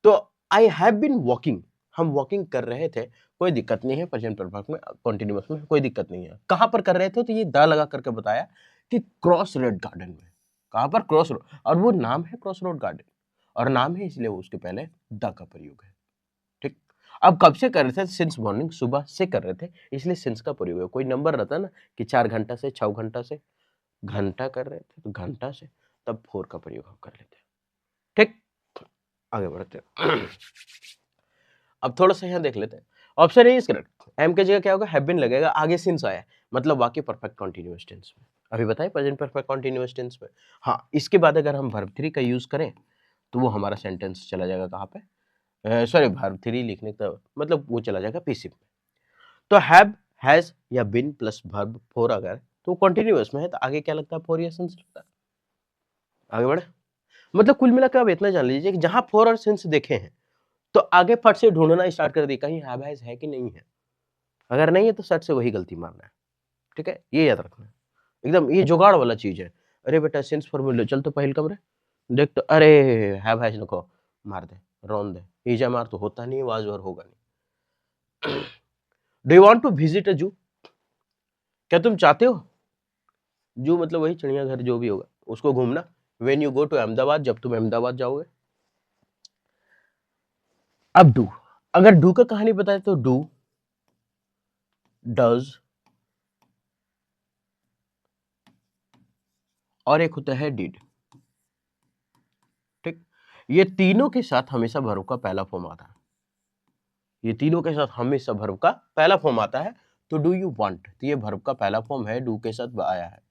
तो आई हैव बीन वॉकिंग, हम वॉकिंग कर रहे थे, कोई दिक्कत नहीं है, प्रेजेंट परफेक्ट में कंटीन्यूअस में कोई दिक्कत नहीं है। कहां पर कर रहे थे, तो ये द लगा करके बताया कि क्रॉस रोड गार्डन में, कहां पर, क्रॉस रोड, और वो नाम है क्रॉस रोड गार्डन, और नाम है इसलिए वो उसके पहले द का प्रयोग है, ठीक। अब कब से कर रहे थे, सिंस मॉर्निंग, सुबह से कर रहे थे, इसलिए सिंस का प्रयोग है। कोई नंबर रहता है ना कि 4 घंटा से, 6 घंटा से, घंटा कर रहे थे तो घंटा से, तब फोर का प्रयोग हम कर लेते हैं, ठीक। आगे बढ़ते हैं। अब थोड़ा सा यहाँ देख लेते हैं, option A is correct, am की जगह क्या होगा, हैव बीन लगेगा, आगे सिंस आया मतलब वाक्य परफेक्ट कंटीन्यूअस टेंस में, अभी बताए प्रेजेंट परफेक्ट कंटीन्यूअस टेंस में। हाँ, इसके बाद अगर हम वर्ब थ्री का यूज करें तो वो हमारा सेंटेंस चला जाएगा कहाँ पे, सॉरी वर्ब थ्री लिखने का मतलब वो चला जाएगा पैसिव में। तो हैव, हैज या बीन प्लस वर्ब फोर अगर तो कंटिन्यूअस में है, तो आगे क्या लगता है, फोर या सिंस लगता है। आगे बढ़े, मतलब कुल मिलाकर आप इतना जान लीजिए कि जहां फोर और सिंस देखे हैं तो आगे फट से ढूंढना स्टार्ट कर दिया कहीं हैव हैज है कि नहीं है, अगर नहीं है तो सट से वही गलती मारना है, ठीक है, ये याद रखना है, एकदम ये जुगाड़ वाला चीज है। अरे बेटा सिंस फॉर्मूले चल तो पहल कमरे देख, तो अरे हैव हैज नको मार दे, रोन दे, ईजा मार तो होता नहीं, वाज और होगा नहीं। Do you want to visit a zoo, क्या तुम चाहते हो, जू मतलब वही चिड़ियाघर जो भी होगा उसको घूमना, when you go to Ahmedabad, जब तुम अहमदाबाद जाओगे। अब डू, अगर डू का कहानी बताए तो डू, डज, और एक होता है डिड, ठीक। ये तीनों के साथ हमेशा वर्ब का पहला फॉर्म आता है, ये तीनों के साथ हमेशा वर्ब का पहला फॉर्म आता है। तो डू यू वांट, तो ये वर्ब का पहला फॉर्म है, डू के साथ आया है,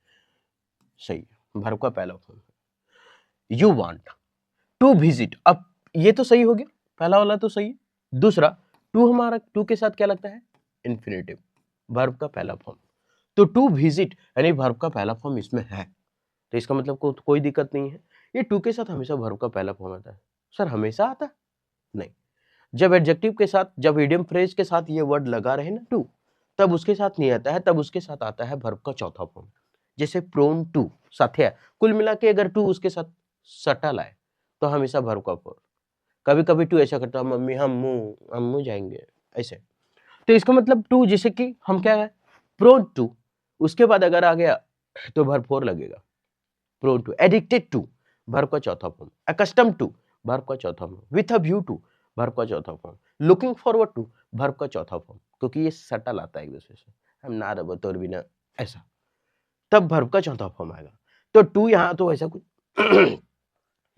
सही है, वर्ब का पहला फॉर्म है। यू वांट, टू विजिट, अब ये तो सही हो गया, पहला वाला तो सही है। दूसरा, टू हमारा टू के साथ क्या लगता है, इन्फिनेटिव, वर्ब का पहला फॉर्म। तो टू विजिट यानी वर्ब का पहला फॉर्म इसमें है, तो इसका मतलब कोई दिक्कत नहीं है। ये टू के साथ हमेशा वर्ब का पहला फॉर्म आता है। सर हमेशा आता है? नहीं, जब एडजेक्टिव के साथ, जब इडियम फ्रेज के साथ ये वर्ड लगा रहे ना टू, तब उसके साथ नहीं आता है, तब उसके साथ आता है वर्ब का चौथा फॉर्म। जैसे प्रोन टू, साथ्य, कुल मिला के अगर टू उसके साथ सटा लाए तो हमेशा वर्ब का फॉर्म। कभी कभी टू ऐसा करता है, मम्मी हम जाएंगे, ऐसे। तो इसका मतलब टू, जैसे कि हम क्या है, प्रोन टू, उसके बाद अगर आ गया तो वर्ब फोर लगेगा, prone to. Addicted to, verb का चौथा फॉर्म। अकस्टम टू, वर्ब का चौथा form. With a view to, verb का चौथा form. Looking forward to, verb का चौथा फॉर्म, क्योंकि ये सटल आता है एक दूसरे से, हम ना रब तोर बिना, ऐसा, तब वर्ब का चौथा फॉर्म आएगा। तो टू यहाँ तो ऐसा कुछ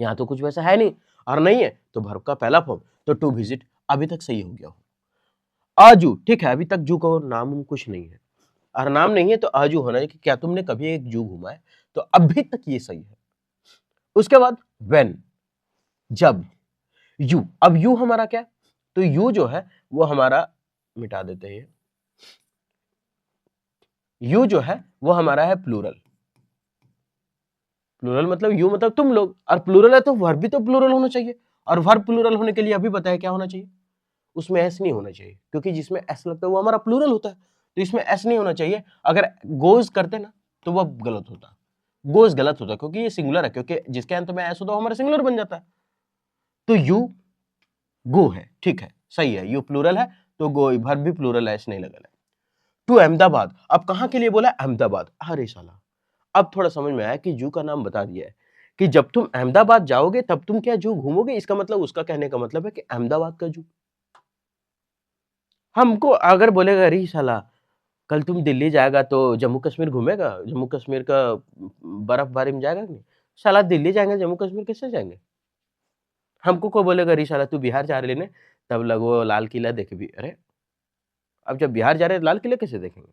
यहाँ तो कुछ वैसा है नहीं, और नहीं है तो वर्ब का पहला फॉर्म। तो टू विजिट अभी तक सही हो गया हो। आजू, ठीक है, अभी तक जू का नाम कुछ नहीं है, और नाम नहीं है तो आजू होना है कि क्या तुमने कभी एक जू घुमा है, तो अभी तक ये सही है। उसके बाद व्हेन, जब, यू, अब यू हमारा क्या, तो यू जो है वो हमारा, मिटा देते हैं, यू जो है वो हमारा है प्लूरल। प्लूरल मतलब यू मतलब तुम लोग, और प्लूरल है तो वर्ब भी तो प्लूरल होना चाहिए, और वर्ब प्लूरल होने के लिए अभी बताया क्या होना चाहिए, उसमें एस नहीं होना चाहिए, क्योंकि जिसमें एस लगता है वो हमारा प्लूरल होता है, तो इसमें एस नहीं होना चाहिए। अगर गोज करते ना तो वह गलत होता, गोज गलत होता, क्योंकि ये सिंगुलर है, क्योंकि जिसके अंत में एस होता है वो हमारा सिंगुलर बन जाता है। तो यू गो है, ठीक है, सही है, यू प्लूरल है तो गो, वर्ब भी प्लूरल है, एस नहीं लगा है। टू अहमदाबाद, अब कहां के लिए बोला, अहमदाबाद। अरे साला, अब थोड़ा समझ में आया कि जू का नाम बता दिया है कि जब तुम अहमदाबाद जाओगे तब तुम क्या जू घूमोगे, इसका मतलब, उसका कहने का मतलब है कि अहमदाबाद का जू। हमको अगर बोलेगा अरे साला कल तुम दिल्ली जाएगा तो जम्मू कश्मीर घूमेगा, जम्मू कश्मीर का बर्फबारी में जाएगा कि नहीं, साला दिल्ली जाएंगे जम्मू कश्मीर कैसे जाएंगे। हमको को बोलेगा अरे साला तू बिहार जा रहे ने, तब लगो लाल किला देखे भी, अरे अब जब बिहार जा रहे हैं लाल किला कैसे देखेंगे।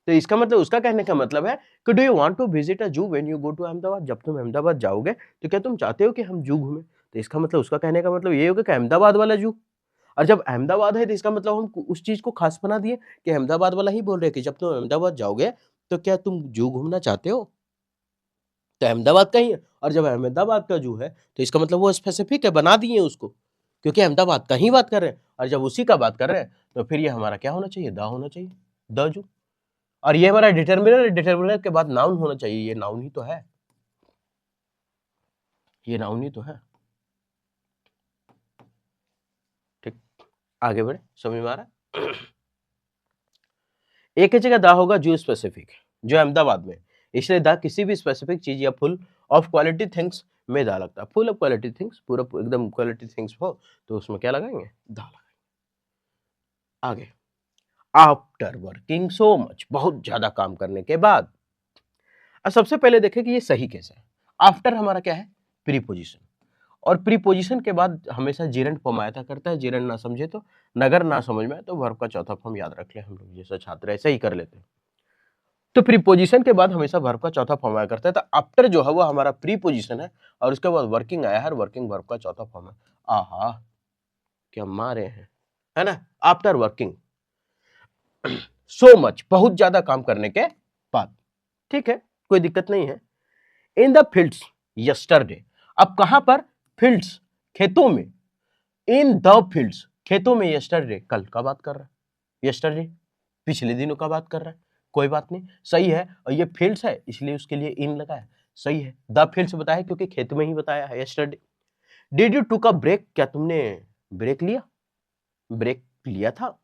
तो इसका मतलब, उसका कहने का मतलब है कि do you want to visit a zoo when you go to Ahmedabad, जब तुम अहमदाबाद जाओगे तो क्या तुम चाहते हो कि हम जू घूमें। तो इसका मतलब, उसका कहने का मतलब ये होगा कि अहमदाबाद वाला जू, और जब अहमदाबाद है तो इसका मतलब हम उस चीज को खास बना दिए कि अहमदाबाद वाला ही बोल रहे हैं कि जब तुम अहमदाबाद जाओगे तो क्या तुम जू घूमना चाहते हो, तो अहमदाबाद का ही है। और जब अहमदाबाद का जू है तो इसका मतलब वो स्पेसिफिक है, बना दिए उसको, क्योंकि अहमदाबाद का ही बात कर रहे हैं, और जब उसी का बात कर रहे हैं तो फिर ये हमारा क्या होना चाहिए, द होना चाहिए, द जू। और ये हमारा डिटर्मिनर, डिटर्मिनर के बाद नाउन होना चाहिए, ये नाउन ही तो है, ये नाउन ही तो है। ठीक, आगे बढ़े, समझ में आ रहा है। एक ही जगह दा होगा जो स्पेसिफिक है, जो अहमदाबाद में, इसलिए दा किसी भी स्पेसिफिक चीज या फुल ऑफ क्वालिटी थिंग्स में दा लगता है। फुल ऑफ क्वालिटी थिंग्स, पूरा एकदम क्वालिटी थिंग्स हो तो उसमें क्या लगाएंगे, दा लगाएंगे। आगे, आफ्टर वर्किंग सो मच, बहुत ज्यादा काम करने के बाद। अब सबसे पहले देखें कि ये सही कैसे है। आफ्टर हमारा क्या है, प्रीपोजिशन, और प्रीपोजिशन के बाद हमेशा जिरंड फॉर्म करता है। जिरंड ना समझे तो, नगर ना समझ में आए तो वर्ब का चौथा फॉर्म याद रख ले, हम लोग जैसा छात्र ऐसे ही कर लेते हैं। तो प्रीपोजिशन के बाद हमेशा वर्ब का चौथा फॉर्म आया करता है, तो आफ्टर जो है वो हमारा प्रीपोजिशन है, और उसके बाद वर्किंग आया है, वर्किंग वर्ब का चौथा फॉर्म है। आहा क्या मारे हैं, है ना, आफ्टर वर्किंग सो मच, बहुत ज्यादा काम करने के बाद, ठीक है, कोई दिक्कत नहीं है। इन द फील्ड्स यस्टरडे, अब कहां पर, फील्ड्स, खेतों में, इन द फील्ड्स, खेतों में, यस्टरडे कल का बात कर रहा है, यस्टरडे पिछले दिनों का बात कर रहा है, कोई बात नहीं, सही है, और ये फील्ड्स है इसलिए उसके लिए इन लगा है, सही है। द फील्ड्स बताया क्योंकि खेत में ही बताया है, yesterday. Did you took a break, क्या तुमने ब्रेक लिया, ब्रेक लिया था।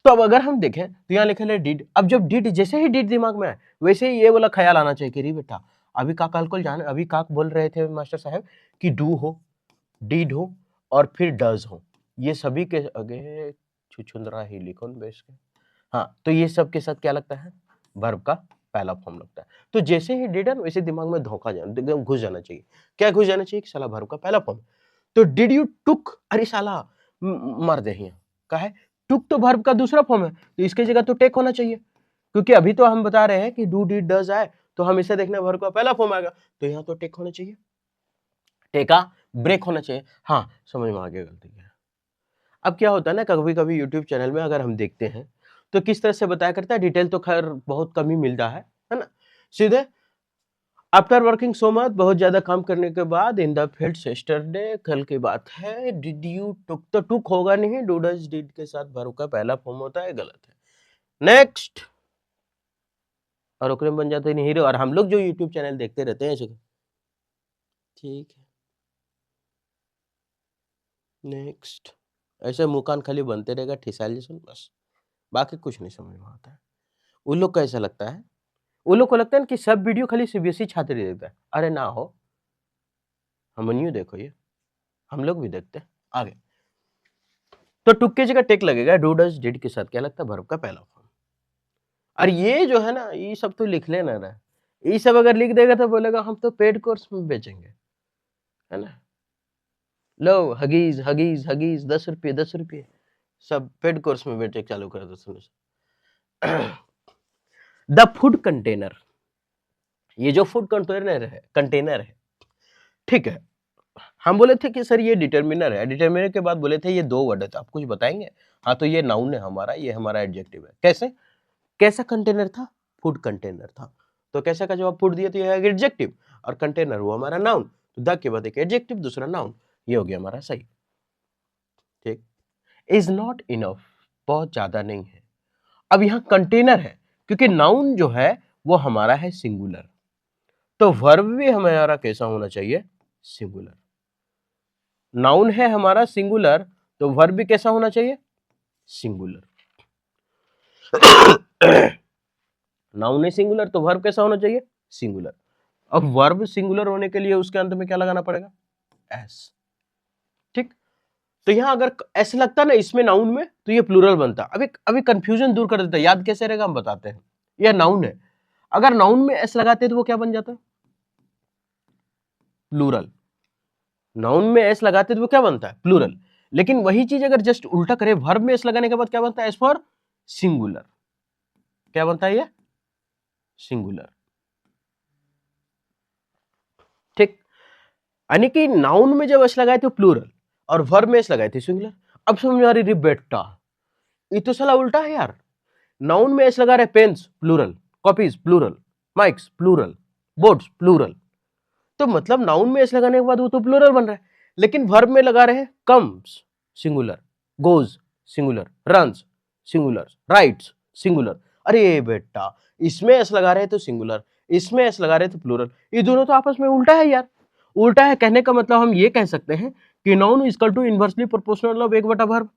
तो अब अगर हम देखें तो यहाँ लिखा है डिड, अब जब डिड, जैसे ही डिड दिमाग में आए वैसे ही ये वाला ख्याल आना चाहिए कि री बेटा अभी का कल जाने, अभी का बोल रहे थे मास्टर साहब कि डू हो, डिड हो, और फिर डज हो, ये सभी के आगे छुछुंदरा ही लिखो बेस के, हाँ, तो ये सब के साथ क्या लगता है, वर्ब का पहला फॉर्म लगता है। तो जैसे ही डिड है वैसे दिमाग में धोखा एकदम घुस जाना चाहिए, क्या घुस जाना चाहिए कि साला वर्ब का पहला फॉर्म। तो डिड यू टुक, अरे साला मर दे यहाँ का है, टुक तो वर्ब का दूसरा फॉर्म है, तो इसकी जगह तो टेक होना चाहिए, क्योंकि अभी तो हम बता रहे हैं कि डू डिड डज आए तो हमेशा देखना वर्ब का पहला फॉर्म आएगा, तो यहाँ तो टेक होना चाहिए, टेका ब्रेक होना चाहिए। हाँ, समझ में आ गया गलती क्या है। अब क्या होता है ना, कभी कभी यूट्यूब चैनल में अगर हम देखते हैं तो किस तरह से बताया करता है, डिटेल तो खैर बहुत कम ही मिलता है ना। सीधे आफ्टर वर्किंग सो मच, बहुत ज्यादा काम करने के बाद, इन द फील्ड यस्टरडे, कल की बात है, डिड यू टुक, तो टुक होगा नहीं, डू डज डिड के साथ वर्ब का पहला फॉर्म होता है, गलत है। नेक्स्ट, और ओकरे में बन जाते हैं हीरो। और हम लोग जो यूट्यूब चैनल देखते रहते हैं ऐसे, ठीक है नेक्स्ट, ऐसे मुंह कान खाली बनते रहेगा ठिसाइलेशन, बस बाकी कुछ नहीं समझ में आता है। उन लोग को ऐसा लगता है, उन लोग को लगता है कि सब वीडियो खाली सीबीएसई छात्र ही देखता है। अरे ना हो, हमन्यू देखो, ये हम लोग भी देखते हैं। आगे, तो टुक की जगह टेक लगेगा, डू डज डिड के साथ क्या लगता है, वर्ब का पहला फॉर्म। और ये जो है ना, ये सब तो लिख लेना ना, ये सब अगर लिख देगा तो बोलेगा हम तो पेड कोर्स में बेचेंगे, है ना। लो हगीज हगीज हगीज, 10 रुपये 10 रुपये, सब पेड कोर्स में बेचे चालू कर दो। सुनो, द फूड कंटेनर, ये जो फूड कंटेनर है, ठीक है। हम बोले थे कि सर ये डिटर्मिनर है, डिटर्मिनर के बाद बोले थे ये दो वर्ड है, तो आप कुछ बताएंगे। हाँ, तो ये नाउन है हमारा, ये हमारा एडजेक्टिव है। कैसे, कैसा कंटेनर था, फूड कंटेनर था, तो कैसा का जवाब फूड दिया, तो ये है एडजेक्टिव, और कंटेनर वो हमारा नाउन, तो द के बाद एक एडजेक्टिव, दूसरा नाउन, ये हो गया हमारा सही। ठीक, इज नॉट इनफ, बहुत ज्यादा नहीं है। अब यहां कंटेनर है, क्योंकि नाउन जो है वो हमारा है सिंगुलर, तो वर्ब भी हमारा कैसा होना चाहिए, सिंगुलर। नाउन है हमारा सिंगुलर, तो वर्ब भी कैसा होना चाहिए, सिंगुलर। नाउन है सिंगुलर, तो वर्ब कैसा होना चाहिए, सिंगुलर। अब वर्ब सिंगुलर होने के लिए उसके अंत में क्या लगाना पड़ेगा, एस। ठीक, तो यहां अगर एस लगता ना इसमें नाउन में, तो ये प्लूरल बनता। अभी अभी कंफ्यूजन दूर कर देता है, याद कैसे रहेगा हम बताते हैं। यह नाउन है, अगर नाउन में एस लगाते तो वो क्या बन जाता, प्लूरल। नाउन में एस लगाते तो वो क्या बनता है, प्लूरल। लेकिन वही चीज अगर जस्ट उल्टा करे, वर्ब में एस लगाने के बाद क्या बनता है, एस फॉर सिंगुलर, क्या बनता है ये, सिंगुलर। ठीक, यानी कि नाउन में जब एस लगाए थे प्लूरल, और वर्ब में एस लगाए थे सिंगुलर। अब समझ आ रही, रे बेटा ये तो साला उल्टा है यार। नाउन में एस लगा रहे pens plural, copies plural, mics plural, boards plural, तो मतलब नाउन में एस लगाने के बाद वो तो प्लूरल बन रहा है। लेकिन वर्ब में लगा रहे हैं comes singular, goes singular, runs singular, rights singular. अरे बेटा, इसमें एस लगा रहे तो सिंगुलर, इसमें एस लगा रहे तो प्लूरल, ये दोनों तो आपस में उल्टा है यार। उल्टा है कहने का मतलब हम ये कह सकते हैं कि noun is equal to inversely proportional of एक बटा वर्ब,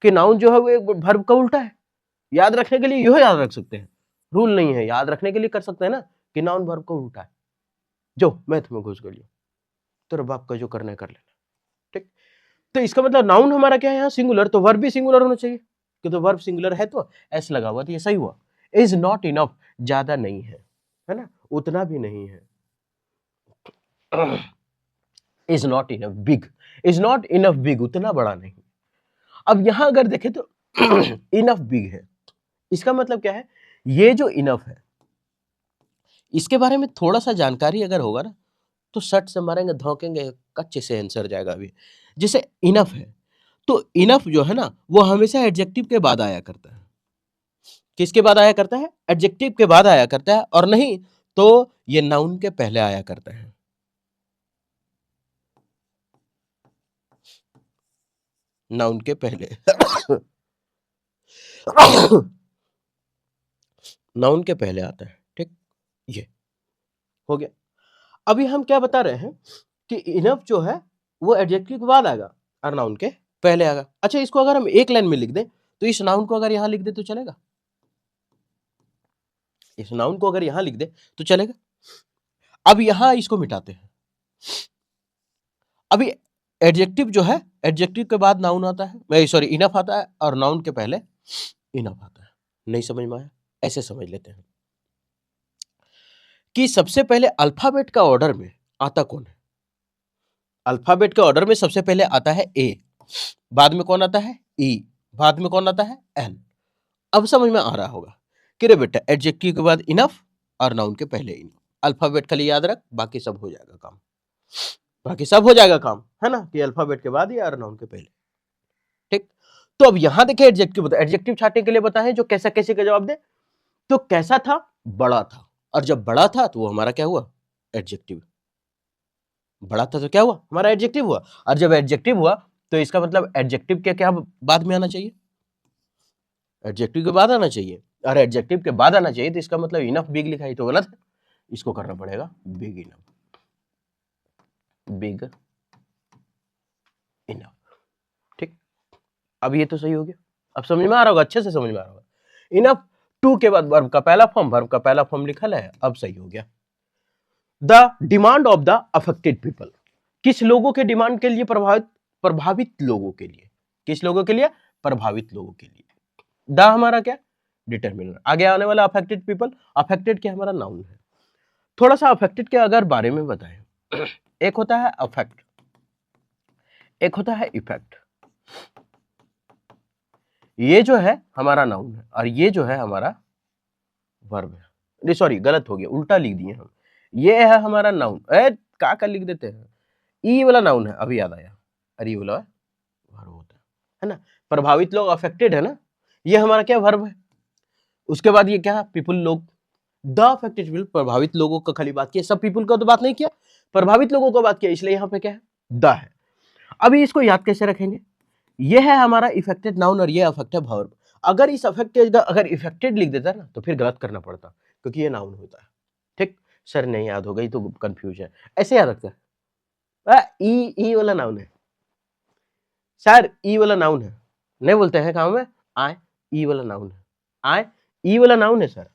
कि नाउन जो है वो एक वर्ब का उल्टा है। याद रखने के लिए यह याद रख सकते हैं, रूल नहीं है, याद रखने के लिए कर सकते हैं ना, कि नाउन वर्ब का उल्टा है। जो मैथ में घुस गई, तेरे बाप का जो करना है कर लेना। ठीक, तो इसका मतलब नाउन हमारा क्या है यहाँ, सिंगुलर, तो वर्ब भी सिंगुलर होना चाहिए, कि तो वर्ब सिंगुलर है तो एस लगा हुआ, तो ये सही हुआ। इज नॉट इनफ, ज्यादा नहीं है ना, उतना भी नहीं है। Is not enough big, is not enough big, उतना बड़ा नहीं। अब यहां अगर देखें तो इनफ बिग है, इसका मतलब क्या है, ये जो इनफ है इसके बारे में थोड़ा सा जानकारी अगर होगा ना, तो सट से मारेंगे धोकेंगे, कच्चे से आंसर जाएगा। अभी जैसे इनफ है, तो इनफ जो है ना वो हमेशा एडजेक्टिव के बाद आया करता है। किसके बाद आया करता है, एडजेक्टिव के बाद आया करता है, और नहीं तो ये नाउन के पहले आया करता है। नाउन के पहले नाउन के पहले आता है। ठीक, ये हो गया। अभी हम क्या बता रहे हैं कि इनफ जो है वो एडजेक्टिव के बाद आएगा और नाउन के पहले आएगा। अच्छा, इसको अगर हम एक लाइन में लिख दें, तो इस नाउन को अगर यहां लिख दे तो चलेगा, इस नाउन को अगर यहां लिख दे तो चलेगा। अब यहां इसको मिटाते हैं। अभी एडजेक्टिव जो है, एडजेक्टिव के बाद नाउन आता है, सॉरी इनफ आता है, और नाउन के पहले इनफ आता है। नहीं समझ में आया, ऐसे समझ लेते हैं कि सबसे पहले अल्फाबेट का ऑर्डर में आता कौन है। अल्फाबेट के ऑर्डर में सबसे पहले आता है ए, बाद में कौन आता है, ई, बाद में कौन आता है, एन। अब समझ में आ रहा होगा कि रे बेटा एडजेक्टिव के बाद इनफ और नाउन के पहले इनफ। अल्फाबेट खाली याद रख, बाकी सब हो जाएगा काम। बाकी सब हो जाएगा काम, है ना, कि अल्फाबेट के बाद या नाउन के पहले। ठीक, तो अब यहां देखिए एडजेक्टिव बता, एडजेक्टिव छाटने के लिए बताएं जो कैसा कैसे का जवाब दे। तो कैसा था, बड़ा था, और जब बड़ा था तो वो हमारा क्या हुआ, एडजेक्टिव। बड़ा था तो क्या हुआ, हमारा एडजेक्टिव हुआ, और जब एडजेक्टिव हुआ तो इसका मतलब एडजेक्टिव के क्या बाद में आना चाहिए, एडजेक्टिव के बाद आना चाहिए, और एडजेक्टिव के बाद आना चाहिए तो इसका मतलब इनफ बिग लिखा है तो गलत है, इसको करना पड़ेगा बिग इनफ, बिग इनफ। ठीक, अब ये तो सही हो गया, अब समझ में आ रहा होगा, अच्छे से समझ में आ रहा होगा। इनफ टू के बाद वर्ब का पहला फॉर्म, वर्ब का पहला फॉर्म लिखा है, अब सही हो गया। The demand of the affected people, किस लोगों के डिमांड के लिए, प्रभावित लोगों के लिए, किस लोगों के लिए, प्रभावित लोगों के लिए। द हमारा क्या, डिटरमिनर, आगे आने वाला अफेक्टेड पीपल, अफेक्टेड क्या हमारा नाउन है। थोड़ा सा अफेक्टेड के अगर बारे में बताएं, एक होता है अफेक्ट, एक होता है इफेक्ट। ये जो है हमारा नाउन है और ये जो है हमारा वर्ब है, सॉरी गलत हो गया, उल्टा लिख दिए हम, ये है हमारा नाउन, का लिख देते हैं, ई वाला नाउन है, अभी याद आया, अरे ये वाला वर्ब होता है ना, प्रभावित लोग अफेक्टेड है ना, ये हमारा क्या वर्ब है। उसके बाद ये क्या, पीपल लोग, द अफेक्टेड पीपल, प्रभावित लोगों का खाली बात किया, सब पीपल का तो बात नहीं किया, प्रभावित लोगों का बात किया, इसलिए यहाँ पे क्या है, द है। अभी इसको याद कैसे रखेंगे, ये है हमारा इफेक्टेड नाउन और ये अफेक्टिव वर्ब। अगर इस अफेक्टेड अगर इफेक्टेड लिख देता ना तो फिर गलत करना पड़ता, क्योंकि ये नाउन होता है। ठीक, सर नहीं याद हो गई तो कंफ्यूज है, ऐसे याद रखते हैं, ई वाला नाउन है सर, ई वाला नाउन है, नहीं बोलते हैं काम में आए, ई वाला नाउन है, आए ई वाला नाउन है सर।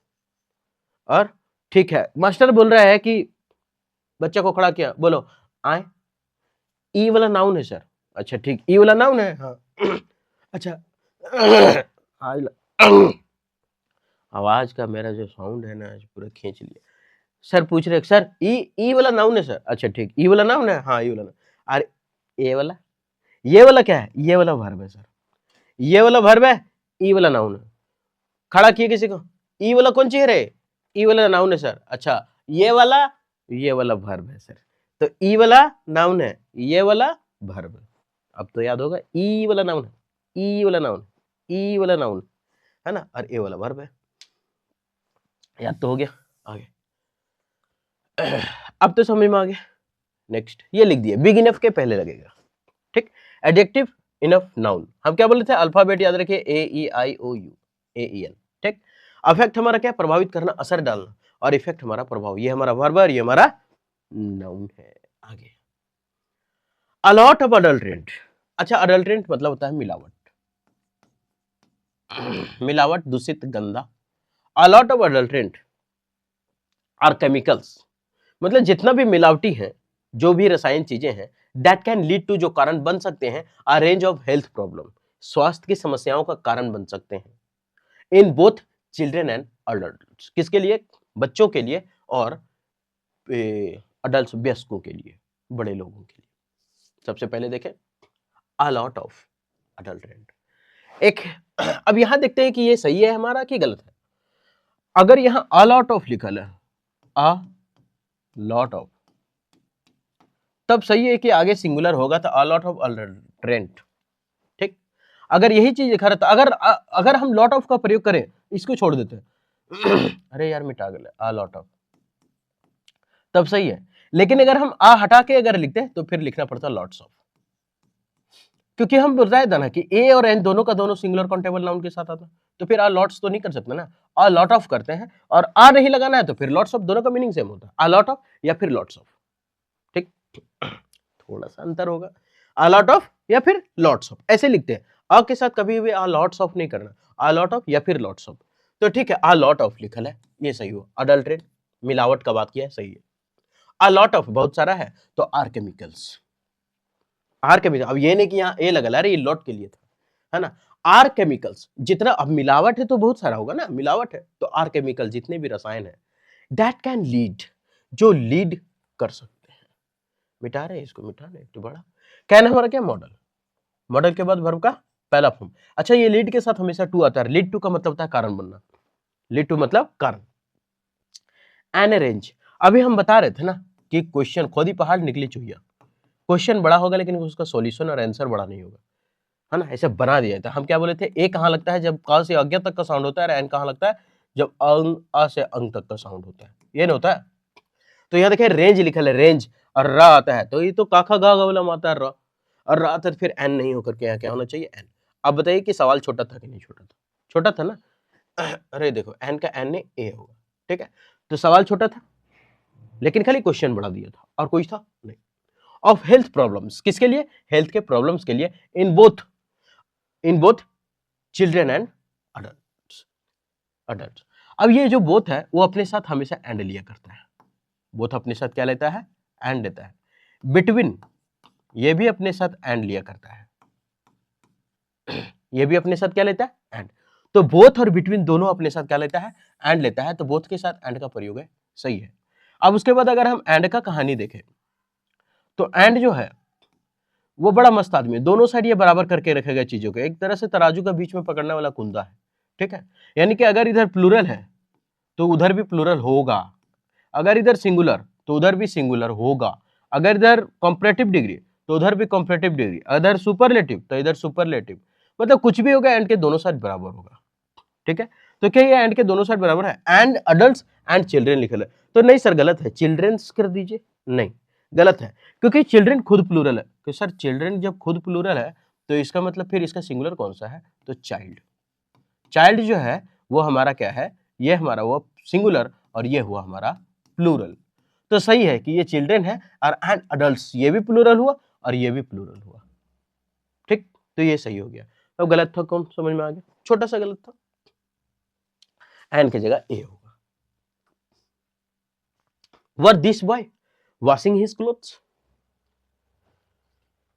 और ठीक है, मास्टर बोल रहा है कि बच्चे को खड़ा किया, बोलो आए, ई वाला नाउन है सर। अच्छा ठीक, ई वाला नाउन है, हाँ अच्छा आवाज का मेरा जो साउंड है ना पूरा खींच लिया। सर पूछ रहे सर ई वाला नाउन है सर, अच्छा ठीक, ई वाला नाउन है, हाँ ई वाला नाउन, अरे ये वाला, ये वाला क्या है, ये वाला वर्ब है सर, ये वाला वर्ब है, ई वाला नाउन है। खड़ा किए किसी को, ई वाला कौन चीज है, ई वाला नाउन है सर, अच्छा ये वाला वर्ब है सर, तो ई वाला नाउन है, ये वाला वर्ब है। अब तो याद होगा, ई वाला नाउन है, ई वाला नाउन, ई वाला नाउन है ना, और ए वाला वर्ब है, याद तो हो गया। आगे अब तो समझ में आ गया। नेक्स्ट ये लिख दिया, बिग इनफ के पहले लगेगा। ठीक, एडजेक्टिव इनफ नाउन, हम क्या बोले थे, अल्फाबेट याद रखिए, ए ई आई ओ यू, ए ई एन। ठीक, अफेक्ट हमारा क्या, प्रभावित करना, असर डालना, और इफेक्ट हमारा प्रभाव, ये हमारा वर्ब और ये हमारा नाउन है। आगे अलॉट ऑफ अडल्ट्रेंट, अच्छा अडल्ट्रेंट मतलब होता है मिलावट, मिलावट, दूषित, गंदा। A lot of adulterant or chemicals, मतलब जितना भी मिलावटी है, जो भी रसायन चीजें हैं, दैट कैन लीड टू, जो कारण बन सकते हैं, अ रेंज ऑफ हेल्थ प्रॉब्लम, स्वास्थ्य की समस्याओं का कारण बन सकते हैं, in both children and adult, किसके लिए, बच्चों के लिए और अडल्ट, वयस्कों के लिए, बड़े लोगों के लिए। सबसे पहले देखें अ लॉट ऑफ अडल्ट्रेंट, एक अब यहां देखते हैं कि ये सही है हमारा कि गलत है। अगर यहां अ लॉट ऑफ लिखा है, अ लॉट ऑफ, तब सही है कि आगे सिंगुलर होगा तो अ लॉट ऑफ अडल्ट्रेंट। ठीक, अगर यही चीज लिखा रहता, अगर हम लॉट ऑफ का प्रयोग करें, इसको छोड़ देते हैं अरे यार मिटा गया अ लॉट ऑफ, तब सही है। लेकिन अगर हम आ हटा के अगर लिखते हैं तो फिर लिखना पड़ता लॉट्स ऑफ, क्योंकि हम बताया था ना कि ए और एन दोनों का दोनों सिंगुलर काउंटेबल नाउन के साथ आता, तो फिर आ लॉट्स तो नहीं कर सकते ना, आ लॉट ऑफ करते हैं, और आ नहीं लगाना है तो फिर लॉट्स ऑफ, दोनों का मीनिंग सेम होता है, आ लॉट ऑफ या फिर लॉट्स ऑफ। ठीक, थोड़ा सा अंतर होगा, आ लॉट ऑफ या फिर लॉट्स ऑफ, ऐसे लिखते हैं, अ के साथ कभी भी आ लॉट्स ऑफ नहीं करना, आ लॉट ऑफ या फिर लॉट्स ऑफ। तो ठीक है, आ लॉट ऑफ लिखल है, ये सही हुआ, अडल्ट्रेट मिलावट का बात किया है, सही है। आ लॉट ऑफ बहुत सारा है तो आर केमिकल्स, आर केमिकल, अब ये नहीं कि यहाँ ए लगा, अरे ये लॉट के लिए था, है ना, आर केमिकल्स, जितना अब मिलावट है तो बहुत सारा होगा ना, मिलावट है तो आर केमिकल, जितने भी रसायन है, दैट कैन लीड, जो लीड कर सकते हैं, मिटा रहे हैं इसको, मिटा रहे तो बड़ा, कैन हमारा क्या, मॉडल, मॉडल के बाद वर्ब का पहला फॉर्म। अच्छा ये लीड के साथ हमेशा टू आता है, लीड टू का मतलब होता है कारण बनना, लीड टू मतलब कारण। एन अरेंज, अभी हम बता रहे थे ना कि क्वेश्चन, खुद ही पहाड़ निकली चुहिया, क्वेश्चन बड़ा होगा लेकिन उसका सॉल्यूशन और आंसर बड़ा नहीं होगा, है ना, ऐसे बना दिया था। हम क्या बोले थे, ए कहाँ लगता है जब क से अज्ञ तक का साउंड होता है, और एन कहाँ लगता है जब अंग अ से अंग तक का साउंड होता है, ये नहीं होता है। तो यहाँ देखिए रेंज लिखा है, रेंज, और र आता है, तो ये तो काखा गा वाला माता है र, और र आता है फिर एन नहीं होकर के यहाँ क्या होना चाहिए, एन। अब बताइए कि सवाल छोटा था कि नहीं छोटा था, छोटा था ना। अरे देखो एन का एन ने ए होगा, ठीक है, तो सवाल छोटा था लेकिन खाली क्वेश्चन बढ़ा दिया था और कुछ था नहीं। ऑफ हेल्थ प्रॉब्लम्स, किसके लिए, हेल्थ के प्रॉब्लम्स के लिए, in both children and adult. अब ये जो बोथ है वो अपने साथ हमेशा एंड लिया करता है, बोथ अपने साथ क्या लेता है, एंड लेता है। बिटवीन, ये भी अपने साथ एंड लिया करता है, ये भी अपने साथ क्या लेता है, एंड। तो बोथ और बिटवीन दोनों अपने साथ क्या लेता है, एंड लेता है, तो बोथ के साथ एंड का प्रयोग है, सही है। अब उसके बाद अगर हम एंड का कहानी देखें तो एंड जो है वो बड़ा मस्त आदमी है, दोनों साइड ये बराबर करके रखेगा चीजों को, एक तरह से तराजू का बीच में पकड़ने वाला कुंदा है, ठीक है। यानी कि अगर इधर प्लूरल है तो उधर भी प्लूरल होगा, अगर इधर सिंगुलर तो उधर भी सिंगुलर होगा, अगर इधर कॉम्परेटिव डिग्री तो उधर भी कॉम्परेटिव डिग्री, अगर सुपरलेटिव तो इधर सुपरलेटिव, मतलब कुछ भी होगा एंड के दोनों साइड बराबर होगा, ठीक है। तो क्या ये एंड के दोनों साइड बराबर है, एंड अडल्ट्स एंड चिल्ड्रन लिखा है, तो नहीं सर गलत है, चिल्ड्रंस कर दीजिए, नहीं गलत है, क्योंकि चिल्ड्रन खुद प्लूरल है, तो सर चिल्ड्रन जब खुद प्लूरल है तो इसका मतलब फिर इसका सिंगुलर कौन सा है, तो चाइल्ड। चाइल्ड जो है वो हमारा क्या है, ये हमारा वो सिंगुलर और ये हुआ हमारा प्लूरल, तो सही है कि ये चिल्ड्रन है, और एंड अडल्ट्स ये भी प्लूरल हुआ और ये भी प्लूरल हुआ, ठीक, तो ये सही हो गया। अब गलत था कौन, समझ में आ गया, छोटा सा गलत था, एंड की जगह ए होगा। Were this boy washing his clothes,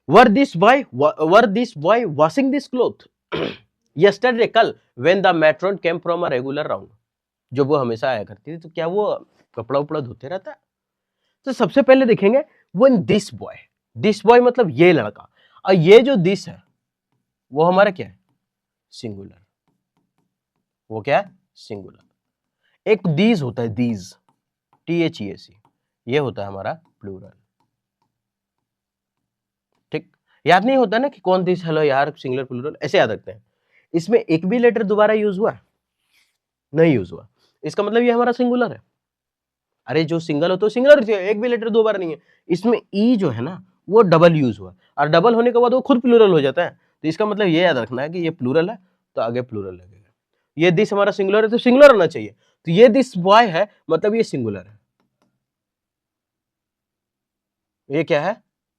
were this boy washing this cloth yesterday, कल, when the matron came from a regular round, जो वो हमेशा आया करती थी, तो क्या वो कपड़ा उपड़ा धोते रहता है। तो सबसे पहले देखेंगे when दिस बॉय मतलब ये लड़का, और ये जो दिस है वो हमारा क्या है, सिंगुलर, वो क्या है, सिंगुलर। एक दीज होता है, दीज, THEC, ये होता है हमारा प्लूरल, ठीक। याद नहीं होता ना कि कौन दिस, हेलो यार, सिंगुलर प्लूरल ऐसे याद रखते हैं। इसमें एक भी लेटर दोबारा यूज हुआ, नहीं यूज हुआ, इसका मतलब ये हमारा सिंगुलर है। अरे जो सिंगल हो तो सिंगुलर, एक भी लेटर दो बार नहीं है। इसमें ई जो है ना वो डबल यूज हुआ, और डबल होने के बाद वो खुद प्लूरल हो जाता है, तो इसका मतलब ये याद रखना है कि ये प्लूरल है तो आगे प्लूरल लगेगा। ये दिस हमारा सिंगुलर है तो सिंगुलर होना चाहिए, तो ये दिस बॉय है मतलब ये सिंगुलर है, ये क्या है,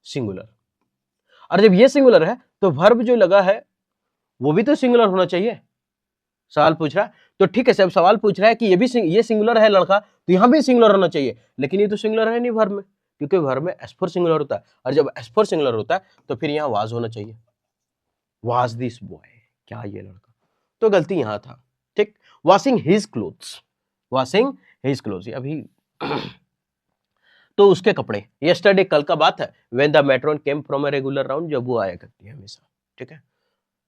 सिंगुलर। और जब ये सिंगुलर है तो वर्ब जो लगा है वो भी तो सिंगुलर होना चाहिए। सवाल पूछ रहा है तो ठीक है, सब सवाल पूछ रहा है कि ये सिंगुलर है लड़का, तो यहां भी सिंगुलर होना चाहिए, लेकिन ये तो सिंगुलर है नहीं वर्ब में, क्योंकि वर्ब में एस फोर सिंगुलर होता है, और जब एस फोर सिंगुलर होता है तो फिर यहाँ वाज होना चाहिए, वाज दिस बॉय, क्या ये लड़का, तो गलती यहां था, ठीक। Washing his clothes, washing his clothes अभी तो उसके कपड़े, यस्टरडे कल का बात है, when the matron came from a regular round, जब वो आया करती है हमेशा, ठीक है।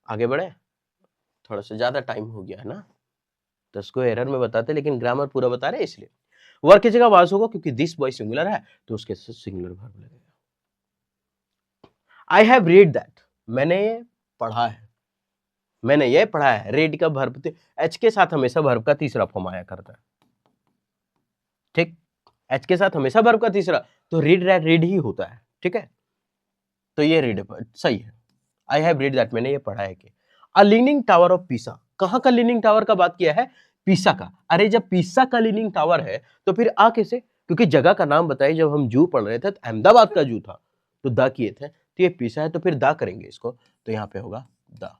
आगे बढ़े, थोड़ा सा ज्यादा टाइम हो गया है ना, तो उसको एरर में बताते, लेकिन ग्रामर पूरा बता रहे इसलिए। वर्क की जगह वाज होगा, क्योंकि दिस बॉय सिंगुलर है तो उसके साथ सिंगुलर वर्ब लगेगा। आई हैव रीड दैट, मैंने ये पढ़ा है, मैंने ये पढ़ा है, रीड का वर्ब एच के साथ हमेशा वर्ब का तीसरा फॉर्म आया करता है, ठीक। एच के साथ हमेशा वर्ब का तीसरा, तो रीड ही होता है, ठीक है, तो ये रीड सही है। आई हैव रीड दैट, मैंने ये पढ़ा है कि अ लीनिंग टावर ऑफ पीसा, कहां का लीनिंग टावर का बात किया है, पीसा का। अरे जब पीसा का लीनिंग टावर है तो फिर आ कैसे, क्योंकि जगह का नाम बताइए, जब हम जू पढ़ रहे थे तो अहमदाबाद का जू था तो दा किए थे, तो ये पीसा है तो फिर दा करेंगे इसको, तो यहां पे होगा दा।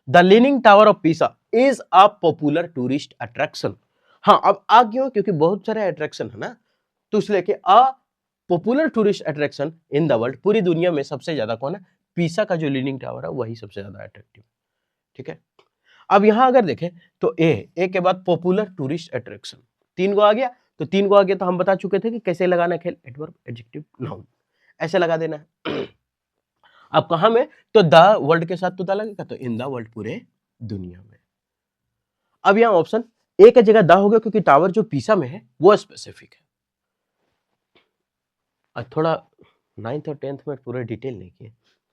The leaning tower of Pisa is a popular tourist attraction. हाँ, अब आ क्यों, क्योंकि बहुत सारे अट्रैक्शन है ना, तो इसलिए कि a popular tourist attraction in the world, पूरी दुनिया में सबसे ज्यादा कौन है, पीसा का जो लीनिंग टावर है वही सबसे ज्यादा अट्रैक्टिव, ठीक है। अब यहां अगर देखें तो ए के बाद पॉपुलर टूरिस्ट अट्रैक्शन, तीन को आ गया, तो तीन को आ गया तो हम बता चुके थे कि कैसे लगाना खेल, एडवर्ब, एडजेक्टिव, नाउन, ऐसे लगा देना है। अब कहां में, तो द वर्ल्ड के साथ तो द लगेगा, तो इन द वर्ल्ड, पूरे दुनिया में। अब यहां ऑप्शन ए की जगह द हो गया, क्योंकि टावर जो पीसा में है वो स्पेसिफिक है। थोड़ा 9th और 10th में पूरा डिटेल नहीं किए,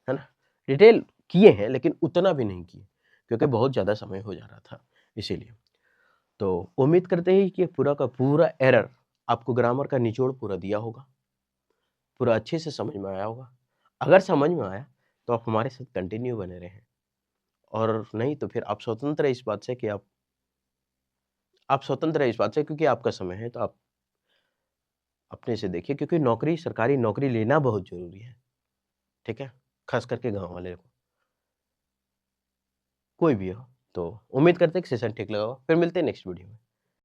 है ना? डिटेल किए हैं लेकिन उतना भी नहीं किए, क्योंकि बहुत ज़्यादा समय हो जा रहा था इसीलिए। तो उम्मीद करते हैं कि पूरा का पूरा एरर आपको ग्रामर का निचोड़ पूरा दिया होगा, पूरा अच्छे से समझ में आया होगा। अगर समझ में आया तो आप हमारे साथ कंटिन्यू बने रहें, और नहीं तो फिर आप स्वतंत्र हैं इस बात से कि आप स्वतंत्र हैं इस बात से, क्योंकि आपका समय है तो आप अपने से देखिए, क्योंकि नौकरी, सरकारी नौकरी लेना बहुत ज़रूरी है, ठीक है? ख़ास करके गाँव वाले को, कोई भी हो। तो उम्मीद करते हैं कि सेशन ठीक लगा होगा। फिर मिलते हैं नेक्स्ट वीडियो में।